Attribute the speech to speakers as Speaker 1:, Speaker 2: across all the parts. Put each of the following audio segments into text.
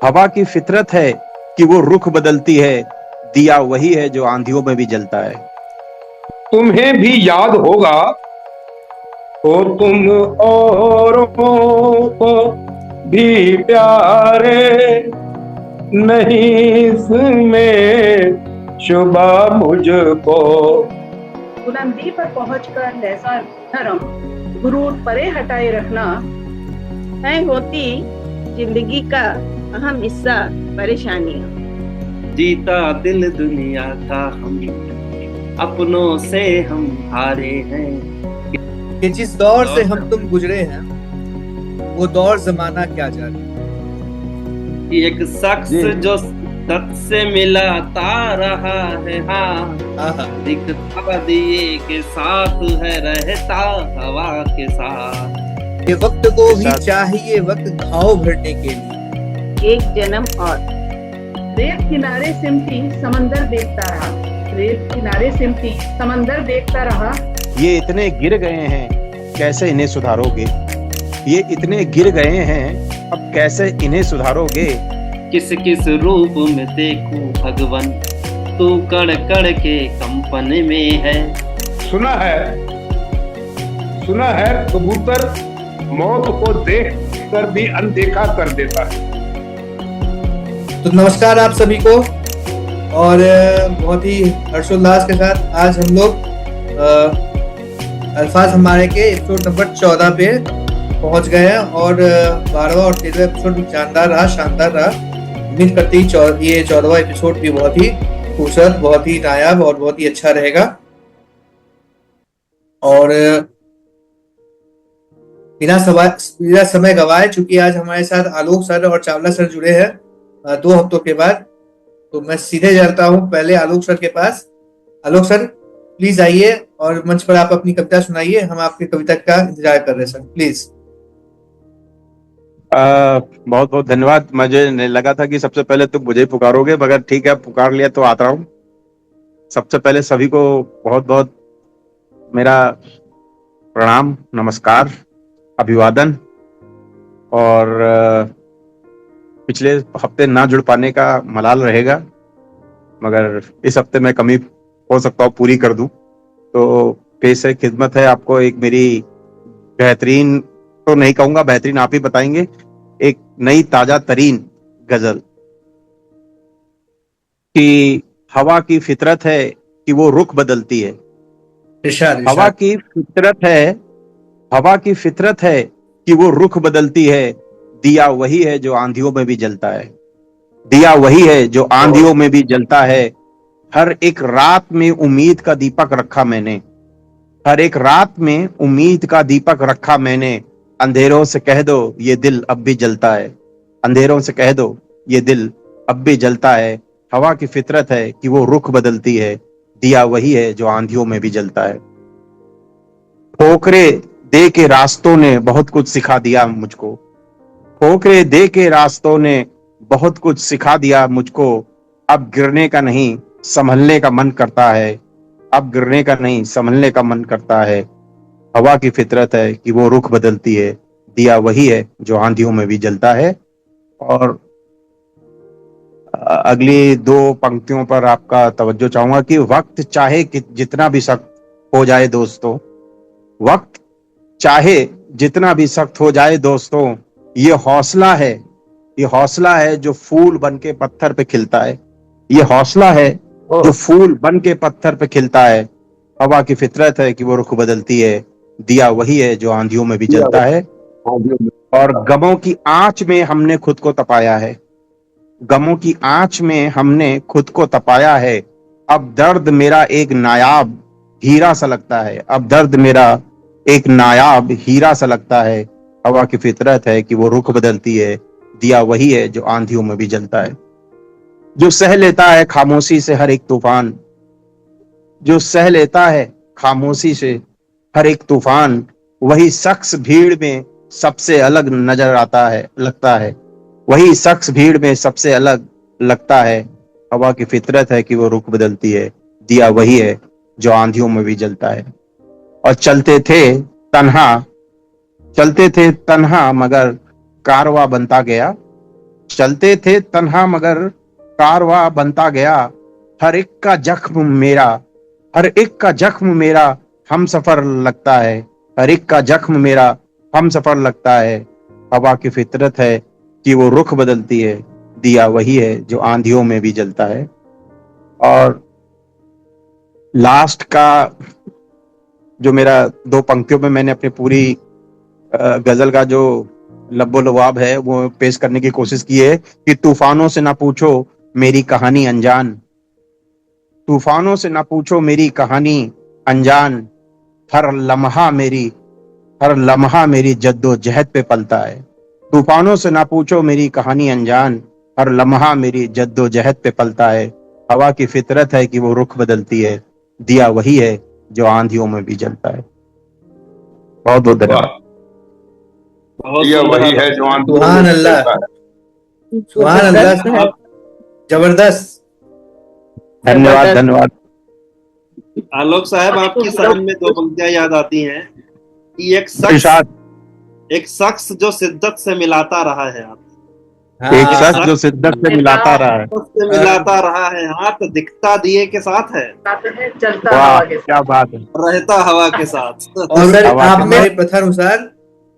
Speaker 1: हवा की फितरत है कि वो रुख बदलती है, दिया वही है जो आंधियों में भी जलता है।
Speaker 2: तुम्हें भी याद होगा हो तुम औरों को भी प्यारे, नहीं इसमें शुबा मुझको।
Speaker 3: बुलंदी पर पहुंचकर लहजा नरम गुरूर परे हटाए रखना
Speaker 4: तय होती जिंदगी का अहम हिस्सा परेशानियां।
Speaker 5: जीता दिल दुनिया का हम अपनों से हम हारे हैं।
Speaker 6: कि जिस दौर से हम तुम गुजरे हैं वो दौर जमाना क्या जाने।
Speaker 5: एक शख्स जो सच से मिलाता रहा है, हाँ दिखता दिए के साथ है, रहता हवा के साथ।
Speaker 6: ये वक्त को भी चाहिए वक्त घाव भरने के लिए।
Speaker 4: एक जन्म और
Speaker 3: रेत किनारे सिमटी समंदर देखता रहा, रेत किनारे सिमटी समंदर देखता रहा।
Speaker 1: ये इतने गिर गए हैं कैसे इन्हें सुधारोगे, ये इतने गिर गए हैं अब कैसे इन्हें सुधारोगे।
Speaker 5: किस किस रूप में देखूं भगवन, तू कण कण के कंपन में है।
Speaker 2: सुना है कबूतर मौत को देख कर भी अनदेखा कर देता है।
Speaker 6: तो नमस्कार आप सभी को, और बहुत ही हर्षोल्लास के साथ आज हम लोग अल्फाज हमारे के एपिसोड नंबर 14 पे पहुंच गए हैं। और 12वां और 13वां एपिसोड शानदार रहा। उम्मीद करते ही ये 14वां एपिसोड भी बहुत ही खूबसूरत, बहुत ही नायाब और बहुत ही अच्छा रहेगा। और बिना समय गवाए, चूंकि आज हमारे साथ आलोक सर और चावला सर जुड़े हैं 2 हफ्तों के बाद, तो मैं सीधे जाता हूं पहले आलोक सर के पास। आलोक सर प्लीज आइए और मंच पर आप अपनी कविता सुनाइए। हम आपकी कविता का इंतजार कर रहे हैं सर, प्लीज।
Speaker 1: बहुत बहुत धन्यवाद। मुझे नहीं लगा था कि सबसे पहले तुम मुझे पुकारोगे, मगर ठीक है, पुकार लिया तो आता हूँ। सबसे पहले सभी को बहुत बहुत मेरा प्रणाम, नमस्कार, अभिवादन। और पिछले हफ्ते ना जुड़ पाने का मलाल रहेगा, मगर इस हफ्ते मैं कमी हो सकता हूँ पूरी कर दूं। तो पेश है खिदमत है आपको एक मेरी बेहतरीन, तो नहीं कहूंगा बेहतरीन, आप ही बताएंगे, एक नई ताजा तरीन गजल कि हवा की फितरत है कि वो रुख बदलती है। हवा की फितरत है कि वो रुख बदलती है, दिया वही है जो आंधियों में भी जलता है। दिया वही है जो आंधियों में भी जलता है। हर एक रात में उम्मीद का दीपक रखा मैंने, हर एक रात में उम्मीद का दीपक रखा मैंने। अंधेरों से कह दो ये दिल अब भी जलता है, अंधेरों से कह दो ये दिल अब भी जलता है। हवा की फितरत है कि वो रुख बदलती है, दिया वही है जो आंधियों में भी जलता है। ठोकरे दे के रास्तों ने बहुत कुछ सिखा दिया मुझको, ठोकरे दे के रास्तों ने बहुत कुछ सिखा दिया मुझको। अब गिरने का नहीं संभलने का मन करता है, अब गिरने का नहीं संभलने का मन करता है। हवा की फितरत है कि वो रुख बदलती है, दिया वही है जो आंधियों में भी जलता है। और अगली 2 पंक्तियों पर आपका तवज्जो चाहूंगा कि वक्त चाहे जितना भी सख्त हो जाए दोस्तों, वक्त चाहे जितना भी सख्त हो जाए दोस्तों, ये हौसला है जो फूल बन के पत्थर पे खिलता है। ये हौसला है जो फूल बन के पत्थर पे खिलता है। हवा की फितरत है कि वो रुख बदलती है, दिया वही है जो आंधियों में भी जलता है। और गमों की आंच में हमने खुद को तपाया है, गमों की आंच में हमने खुद को तपाया है। अब दर्द मेरा एक नायाब हीरा सा लगता है, अब दर्द मेरा एक नायाब हीरा सा लगता है। हवा की फितरत है कि वो रुख बदलती है, दिया वही है जो आंधियों में भी जलता है। जो सह लेता है खामोशी से हर एक तूफान, जो सह लेता है खामोशी से हर एक तूफान, वही शख्स भीड़ में सबसे अलग नजर आता है, लगता है, वही शख्स भीड़ में सबसे अलग लगता है। हवा की फितरत है कि वो रुख बदलती है, दिया वही है जो आंधियों में भी जलता है। और चलते थे तन्हा मगर कारवां बनता गया, चलते थे तन्हा मगर कारवा बनता गया, हर एक का जख्म मेरा, हर एक का जख्म मेरा हम सफर लगता है, हर एक का जख्म मेरा हम सफर लगता है। हवा की फितरत है कि वो रुख बदलती है, दिया वही है जो आंधियों में भी जलता है। और लास्ट का जो मेरा 2 पंक्तियों में मैंने अपनी पूरी गजल का जो लब्बो लवाब है वो पेश करने की कोशिश की है कि तूफानों से ना पूछो मेरी कहानी अनजान, तूफानों से ना पूछो मेरी कहानी अनजान, हर लम्हा मेरी जद्दोजहद पे पलता है। तूफानों से ना पूछो मेरी कहानी अनजान, हर लम्हा मेरी जद्दोजहद पे पलता है। हवा की फितरत है कि वो रुख बदलती है, दिया वही है जो आंधियों में भी जलता है। बहुत बहुत धन्यवाद।
Speaker 5: बहुत
Speaker 2: ये
Speaker 5: सुंदर
Speaker 2: वही है
Speaker 5: आलोक
Speaker 2: जो
Speaker 5: साहब।
Speaker 2: आंधियों
Speaker 6: सुभान
Speaker 2: में
Speaker 6: अल्लाह,
Speaker 2: चलता है।
Speaker 6: सुभान अल्लाह साहब, जबरदस्त।
Speaker 1: धन्यवाद धन्यवाद।
Speaker 5: आलोक साहब, आपकी शान में 2 पंक्तियां याद आती हैं कि
Speaker 1: इरशाद,
Speaker 5: एक शख्स जो शिद्दत से मिलाता रहा है हाथ,
Speaker 1: एक
Speaker 6: हाँ,
Speaker 1: शख्स जो शिद्दत से मिलाता रहा है।
Speaker 5: शिद्दत से मिलाता रहा है हाथ, दिखता दिए के साथ है,
Speaker 3: चलता
Speaker 1: वाह
Speaker 3: हवा के साथ।
Speaker 1: क्या बात है।
Speaker 5: रहता हवा के साथ।
Speaker 6: और सर
Speaker 1: हवा के
Speaker 6: आपने
Speaker 1: साथ।
Speaker 6: हमारे प्रथा अनुसार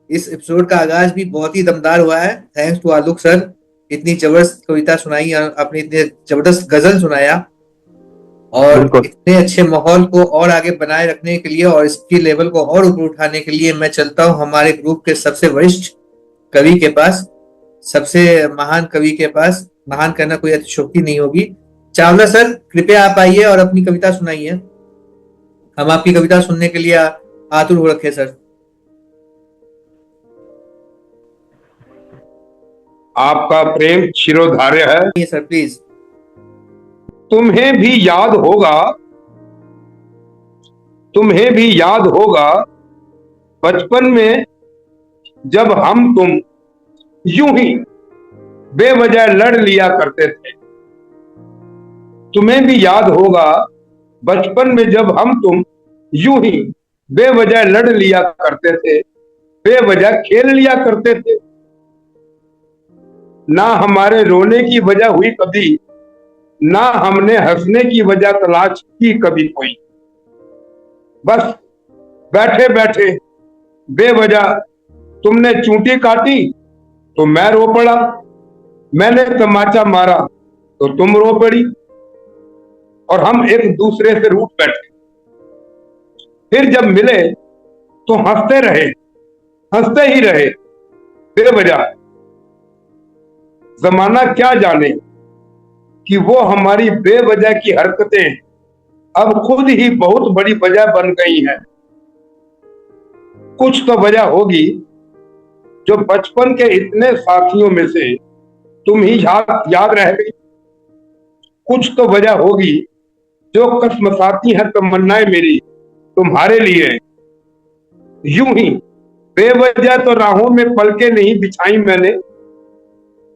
Speaker 6: इस एपिसोड का आगाज भी बहुत ही दमदार हुआ है। थैंक्स टू आलोक सर, इतनी जबरदस्त कविता सुनाई, आपने इतने जबरदस्त गजल सुनाया और
Speaker 1: बिल्कुल।
Speaker 6: इतने अच्छे माहौल को और आगे बनाए रखने के लिए और इसकी लेवल को और ऊपर उठाने के लिए मैं चलता हूँ हमारे ग्रुप के सबसे वरिष्ठ कवि के पास, सबसे महान कवि के पास। महान कहना कोई अतिशयोक्ति नहीं होगी। चावला सर, कृपया आप आइए और अपनी कविता सुनाइए। हम आपकी कविता सुनने के लिए आतुर हो रखे सर।
Speaker 2: आपका प्रेम शिरोधार्य है।
Speaker 6: ये सर प्लीज।
Speaker 2: तुम्हें भी याद होगा, तुम्हें भी याद होगा बचपन में जब हम तुम यूं ही बेवजह लड़ लिया करते थे। तुम्हें भी याद होगा बचपन में जब हम तुम यूं ही बेवजह लड़ लिया करते थे, बेवजह खेल लिया करते थे। ना हमारे रोने की वजह हुई कभी, ना हमने हंसने की वजह तलाश की कभी कोई। बस बैठे बैठे बेवजह तुमने चूंटी काटी तो मैं रो पड़ा, मैंने तमाचा मारा तो तुम रो पड़ी, और हम एक दूसरे से रूठ बैठे। फिर जब मिले तो हंसते रहे, हंसते ही रहे बेवजह। जमाना क्या जाने कि वो हमारी बेवजह की हरकतें अब खुद ही बहुत बड़ी वजह बन गई हैं। कुछ तो वजह होगी जो बचपन के इतने साथियों में से तुम ही याद रह गई। कुछ तो वजह होगी जो कसमसाती है तमन्नाएं मेरी तुम्हारे लिए। यूं ही बेवजह तो राहों में पलके नहीं बिछाई मैंने,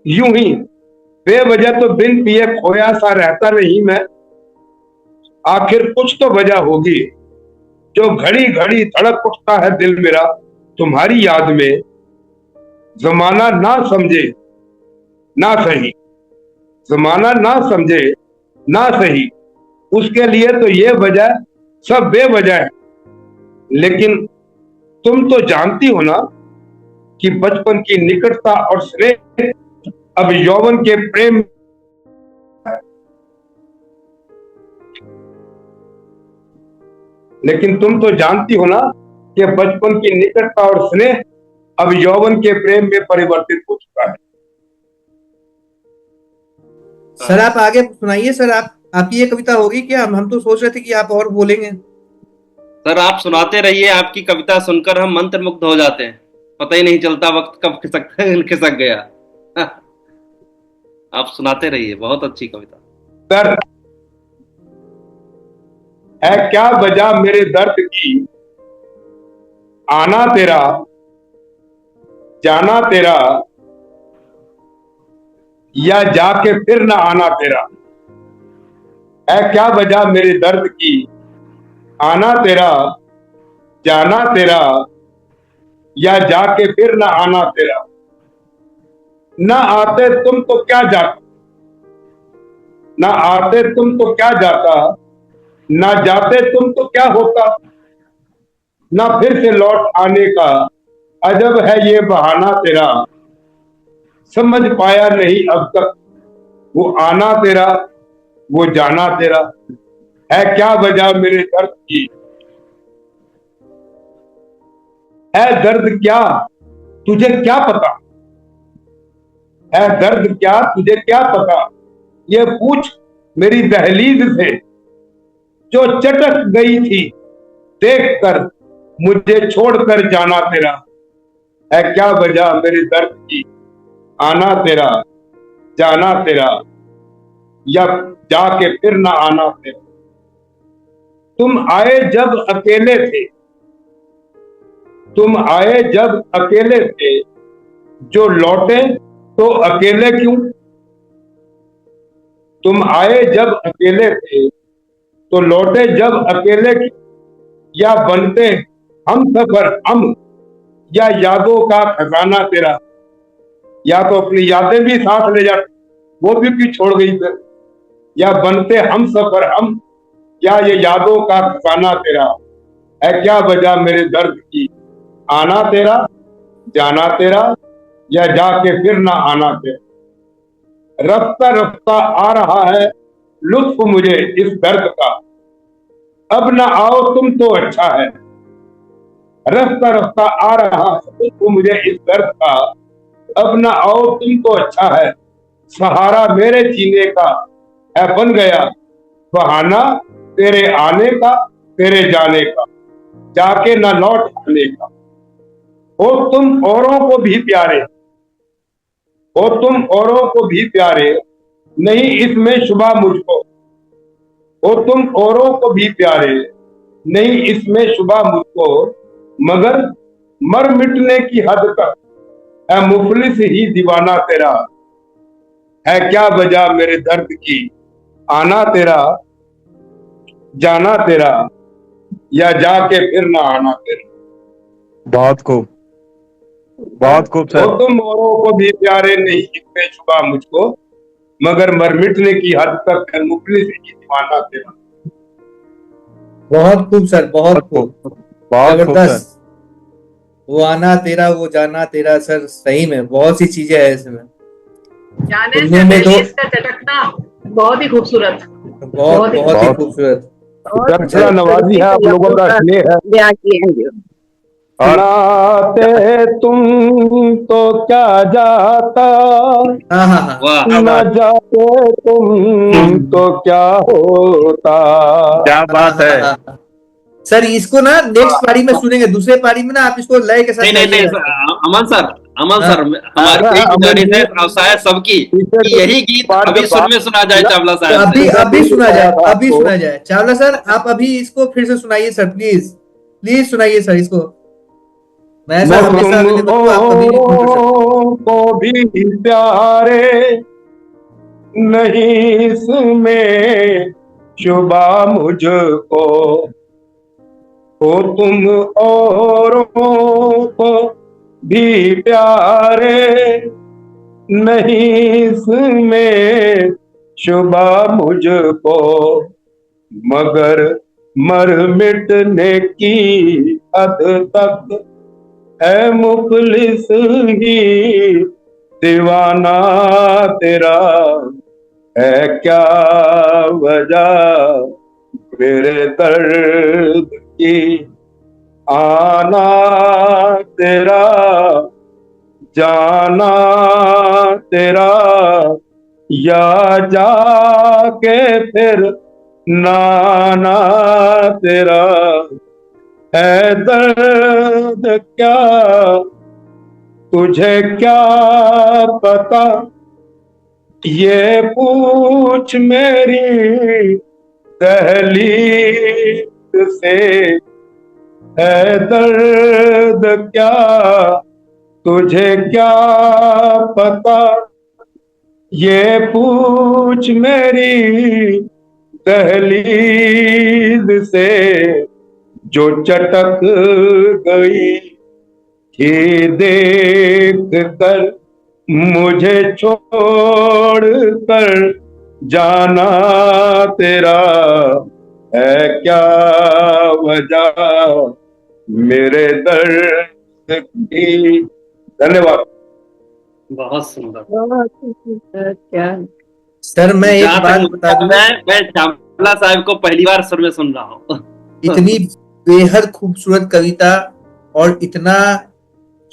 Speaker 2: यूं ही बेवजह तो बिन पिए खोया सा रहता नहीं मैं। आखिर कुछ तो वजह होगी जो घड़ी घड़ी धड़क उठता है दिल मेरा तुम्हारी याद में। जमाना ना समझे ना सही, जमाना ना समझे ना सही, उसके लिए तो ये वजह सब बेवजह है। लेकिन तुम तो जानती हो ना कि बचपन की निकटता और स्नेह अब यौवन के प्रेम, लेकिन तुम तो जानती हो ना कि बचपन की निकटता और स्नेह अब यौवन के प्रेम में परिवर्तित हो चुका है।
Speaker 6: सर आप आगे सुनाइए सर। आपकी ये कविता होगी क्या? हम तो सोच रहे थे कि आप और बोलेंगे।
Speaker 5: सर आप सुनाते रहिए, आपकी कविता सुनकर हम मंत्रमुग्ध हो जाते हैं, पता ही नहीं चलता वक्त कब खिसक गया। आप सुनाते रहिए, बहुत अच्छी कविता।
Speaker 2: दर्द है क्या वजह मेरे दर्द की, आना तेरा जाना तेरा, या जाके फिर ना आना तेरा। है क्या वजह मेरे दर्द की, आना तेरा जाना तेरा, या जाके फिर ना आना तेरा। ना आते तुम तो क्या जाता, ना आते तुम तो क्या जाता, ना जाते तुम तो क्या होता, ना फिर से लौट आने का अजब है ये बहाना तेरा, समझ पाया नहीं अब तक वो आना तेरा, वो जाना तेरा, है क्या वजह मेरे दर्द की, है दर्द क्या तुझे क्या पता, है दर्द क्या तुझे क्या पता, ये पूछ मेरी दहलीज से जो चटक गई थी देख कर मुझे छोड़कर जाना तेरा, है क्या वजह मेरे दर्द की, आना तेरा, जाना तेरा, या जाके फिर ना आना तेरा। तुम आए जब अकेले थे, तुम आए जब अकेले थे, जो लौटे तो अकेले क्यों, तुम आए जब अकेले थे तो लौटे जब अकेले क्यों, या बनते हम सफर हम, या यादों का खजाना तेरा, या तो अपनी यादें भी साथ ले जा, वो भी क्यों छोड़ गई फिर, या बनते हम सफर हम, या ये यादों का खजाना तेरा, है क्या वजह मेरे दर्द की, आना तेरा, जाना तेरा, या जाके फिर ना आना तेरा। रफ्ता रफ्ता आ रहा है लुत्फ मुझे इस दर्द का, अब ना आओ तुम तो अच्छा है, रफ्ता रफ्ता आ रहा है लुत्फ मुझे इस दर्द का, अब ना आओ तुम तो अच्छा है, सहारा मेरे जीने का है बन गया बहाना तेरे आने का, तेरे जाने का, जाके ना लौट आने का। हो तुम औरों को भी प्यारे, हो तुम औरों को भी प्यारे, नहीं इसमें शुबा मुझको, हो तुम औरों को भी प्यारे, नहीं इसमें शुबा मुझको, मगर मर मिटने की हद तक है मुफलिस ही दीवाना तेरा, है क्या वजह मेरे दर्द की, आना तेरा, जाना तेरा, या जाके फिर ना आना तेरा।
Speaker 1: बहुत खूब, बहुत खूब
Speaker 2: हो
Speaker 1: सर।
Speaker 2: तुम औरों को भी प्यारे, नहीं इसमें शुबा मुझको, मगर मर मिटने की हद तक है मुफलिस ही दीवाना तेरा।
Speaker 6: बहुत खूब सर, बहुत खूब,
Speaker 1: बहुत खूब सर।
Speaker 6: जबरदस्त। वो आना तेरा, वो जाना तेरा सर, सही में बहुत सी चीजें हैं इसमें।
Speaker 3: जाने
Speaker 6: सुनने
Speaker 3: से
Speaker 6: में तो
Speaker 3: पहले इसका चटकना बहुत ही खूबसूरत,
Speaker 6: बहुत
Speaker 3: ही
Speaker 6: बहुत ही
Speaker 1: बहुत।
Speaker 6: खूबसूरत।
Speaker 4: और
Speaker 2: दक्षिणा नवाजी है आप लोगों का स्नेह है।
Speaker 4: ब्याह किए हैं जो।
Speaker 1: और
Speaker 2: नाते तुम तो क्या जाता,
Speaker 6: हाँ हाँ हाँ,
Speaker 5: वाह
Speaker 1: क्या
Speaker 2: न
Speaker 1: बात,
Speaker 2: जाते तुम तो क्या होता।
Speaker 1: क्या
Speaker 6: हाँ
Speaker 1: बात है।
Speaker 6: हाँ हाँ हाँ। सर इसको ना नेक्स्ट पारी में सुनेंगे, दूसरे पारी में ना आप इसको लय के साथ
Speaker 5: नहीं नहीं नहीं
Speaker 6: गाइएगा
Speaker 5: सर,
Speaker 6: सर।
Speaker 5: अमन सर, अमन
Speaker 6: हाँ
Speaker 5: सर,
Speaker 6: हाँ,
Speaker 5: हमारी यही
Speaker 2: अमन
Speaker 5: गुजारिश
Speaker 2: जी,
Speaker 5: है और शायद सबकी
Speaker 2: इसे
Speaker 5: कि
Speaker 2: तो
Speaker 5: यही गीत
Speaker 2: पाठ
Speaker 5: अभी
Speaker 2: जब
Speaker 5: सुर में सुना जाए चावला
Speaker 6: तो
Speaker 5: साहब
Speaker 6: अभी
Speaker 5: से।
Speaker 6: अभी सुना
Speaker 2: बताया
Speaker 6: जाए,
Speaker 2: था
Speaker 6: अभी
Speaker 2: आपको।
Speaker 6: सुना जाए। चावला सर आप अभी इसको फिर से सुनाइए सर, प्लीज प्लीज सुनाइए सर इसको। मैं
Speaker 2: मैं
Speaker 6: सर हमेशा
Speaker 2: तुम
Speaker 6: अवेलेबल हूँ, आप कभी भी फोन कर सकते हैं।
Speaker 2: को भी प्यारे, नहीं इसमें शुबा मुझको, हो तुम औरों को भी प्यारे, नहीं इसमें शुबा मुझको, मगर मर मिटने की हद तक है मुखलिस ही दीवाना तेरा, है क्या वजह मेरे दर्द की, आना तेरा, जाना तेरा, या जाके फिर नाना तेरा, है दर्द क्या तुझे क्या पता, ये पूछ मेरी दहलीज से, है दर्द क्या तुझे क्या पता, ये पूछ मेरी दहलीज से, जो चटक गई थी देख कर मुझे छोड़ कर जाना तेरा है क्या वजह मेरे दर्द की। धन्यवाद।
Speaker 5: बहुत सुंदर।
Speaker 4: बहुत ही सुंदर, क्या
Speaker 6: सर मैं एक
Speaker 5: जहाँ तक
Speaker 6: बात
Speaker 5: मुझे
Speaker 6: बता
Speaker 5: याद
Speaker 6: दूं,
Speaker 5: है, मैं चावला साहब को पहली बार सुर में सुन रहा हूँ।
Speaker 6: इतनी बेहद खूबसूरत कविता और इतना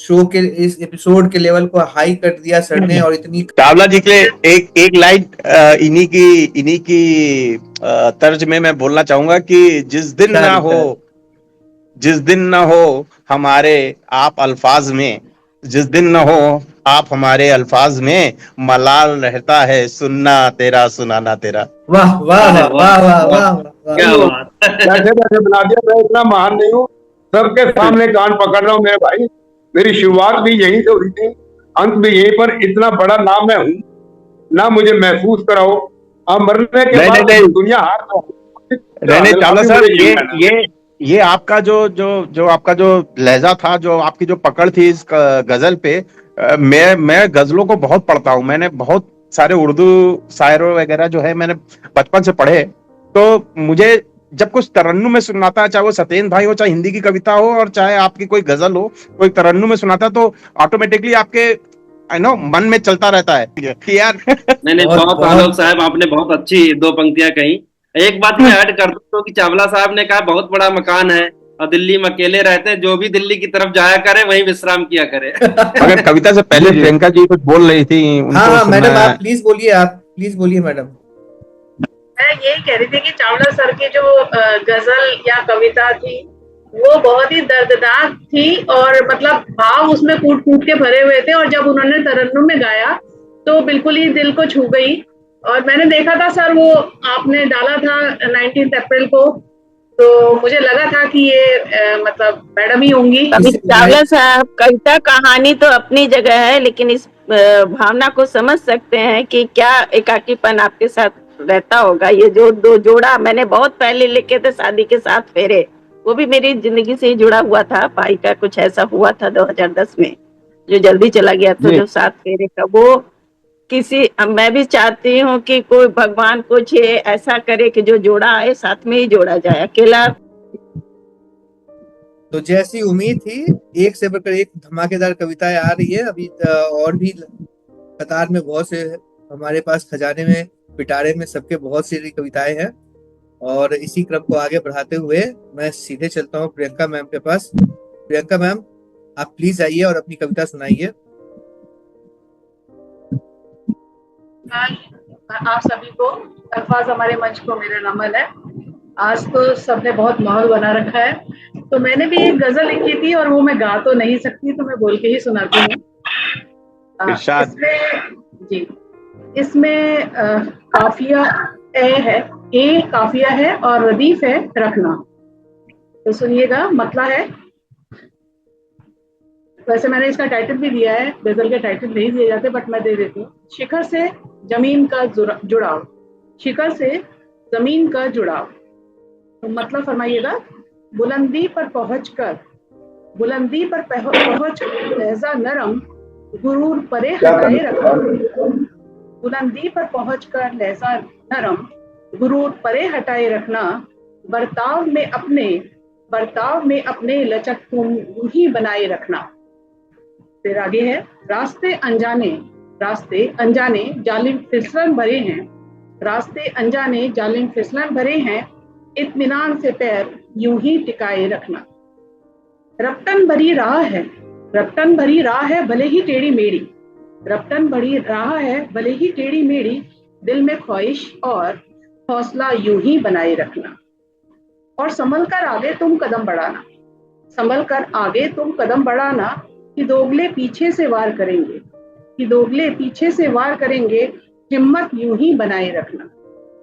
Speaker 6: शो के इस एपिसोड के लेवल को हाई कर दिया सर ने, और इतनी
Speaker 1: चावला जी के एक एक लाइन इन्हीं की तर्ज में मैं बोलना चाहूंगा कि जिस दिन ना हो हमारे आप अल्फाज में, जिस दिन न हो आप हमारे अल्फाज में, मलाल रहता है सुनना तेरा सुनाना तेरा।
Speaker 6: वाह वाह
Speaker 5: अरे
Speaker 6: वाह वाह वाह वाह
Speaker 5: वाह,
Speaker 6: वाह
Speaker 5: क्या
Speaker 6: वाह।
Speaker 5: बात।
Speaker 2: बैठे बैठे बना दिया। मैं इतना महान नहीं हूँ, सबके सामने कान पकड़ रहा हूँ मेरे भाई। मेरी शुरुआत भी यहीं से हुई थी, अंत भी यहीं पर। इतना बड़ा नाम मैं हूँ ना, मुझे महसूस कराओ। अब मरने के बाद दुनिया हार
Speaker 1: नहीं चावला
Speaker 2: अभी
Speaker 1: साहब,
Speaker 2: मुझे यूं कहना है।
Speaker 1: ये आपका जो आपका जो लहजा था, जो आपकी जो पकड़ थी इस गजल पे, मैं गजलों को बहुत पढ़ता हूँ। मैंने बहुत सारे उर्दू शायरों वगैरह जो है मैंने बचपन से पढ़े। तो मुझे जब कुछ तरन्नुम में सुनाता है, चाहे वो सत्येंद्र भाई हो, चाहे हिंदी की कविता हो, और चाहे आपकी कोई गजल हो, कोई तरन्नुम में सुनाता है, तो ऑटोमेटिकली आपके आई नो मन में चलता रहता है कि यार
Speaker 5: नहीं नहीं,
Speaker 6: बहुत
Speaker 5: बहुत आलोक
Speaker 6: बहुत
Speaker 5: साहब, आपने बहुत अच्छी दो पंक्तियां कही। एक बात मैं ऐड कर दूं तो कि चावला साहब ने कहा बहुत बड़ा मकान है और दिल्ली में अकेले रहते हैं, जो भी दिल्ली की तरफ जाया करे वहीं विश्राम किया करे।
Speaker 1: मगर कविता से पहले
Speaker 2: जी, जी।
Speaker 1: प्रियंका जी कुछ बोल रही थी,
Speaker 6: हाँ
Speaker 1: उनको
Speaker 6: हाँ
Speaker 1: सुनना
Speaker 6: मैडम,
Speaker 1: है।
Speaker 6: आप प्लीज बोलिए, आप प्लीज बोलिए मैडम।
Speaker 3: मैं यही कह रही थी कि चावला सर की जो गजल या कविता थी वो बहुत ही दर्दनाक थी, और मतलब भाव उसमें कूट कूट के भरे हुए थे, और जब उन्होंने तरन्नुम में गाया तो बिल्कुल ही दिल को छू गई। और मैंने देखा था सर, वो आपने डाला था 19 अप्रैल को, तो मुझे लगा था कि ये मतलब मैडम ही होंगी।
Speaker 4: कवि चावला साहब, कविता कहानी तो अपनी जगह है, लेकिन इस भावना को समझ सकते हैं कि क्या एकाकीपन आपके साथ रहता होगा। ये जो दो जोड़ा मैंने बहुत पहले लिखे थे, शादी के 7 फेरे, वो भी मेरी जिंदगी से ही जुड़ा हुआ था। भाई का कुछ ऐसा हुआ था 2010 में, जो जल्दी चला गया था,
Speaker 2: जी।
Speaker 4: जो 7 फेरे का वो किसी, मैं भी चाहती हूँ कि कोई भगवान कुछ ऐसा करे कि जो जोड़ा आए साथ में ही जोड़ा जाए, अकेला।
Speaker 6: तो जैसी उम्मीद थी, एक से बढ़कर एक धमाकेदार कविताएं आ रही है अभी, और भी कतार में बहुत से हमारे पास खजाने में, पिटारे में, सबके बहुत सी कविताएं हैं। और इसी क्रम को आगे बढ़ाते हुए मैं सीधे चलता हूँ प्रियंका मैम के पास। प्रियंका मैम, आप प्लीज आइए और अपनी कविता सुनाइए।
Speaker 3: आप सभी को, अल्फाज हमारे मंच को मेरा नमन है। आज तो सबने बहुत माहौल बना रखा है, तो मैंने भी एक गजल लिखी थी, और वो मैं गा तो नहीं सकती, तो मैं बोल के ही सुनाती हूँ।
Speaker 1: इरशाद।
Speaker 3: जी, इसमें काफिया ए है, ए काफिया है और रदीफ है रखना। तो सुनिएगा, मतला है। वैसे मैंने इसका टाइटल भी दिया है, गजल के टाइटल नहीं दिए जाते बट मैं दे देती हूँ। शिखर से जमीन का जुड़ाव, शिखर से जमीन का जुड़ाव। तो मतलब फरमाइएगा, बुलंदी पर पहुंचकर, बुलंदी पर पहुंच लहजा नरम, गुरूर परे हटाए रखना। बुलंदी पर पहुंचकर लहजा नरम, गुरूर परे हटाए रखना। बर्ताव में अपने लचक तुम ही बनाए रखना। फिर आगे है, रास्ते अनजाने जालिम फिसलन भरे हैं, रास्ते अनजाने जालिम फिसलन भरे हैं। इत्मीनान से पैर यूं ही टिकाए रखना। रफ्तन भरी राह है भले ही टेढ़ी मेढ़ी, रफ्तन भरी राह है भले ही टेढ़ी मेढ़ी। दिल में ख्वाहिश और हौसला यूं ही बनाए रखना। और संभल कर आगे तुम कदम बढ़ाना, संभल कर आगे तुम कदम बढ़ाना। कि दोगले पीछे से वार करेंगे, कि दोगले पीछे से वार करेंगे। हिम्मत यूं ही बनाए रखना,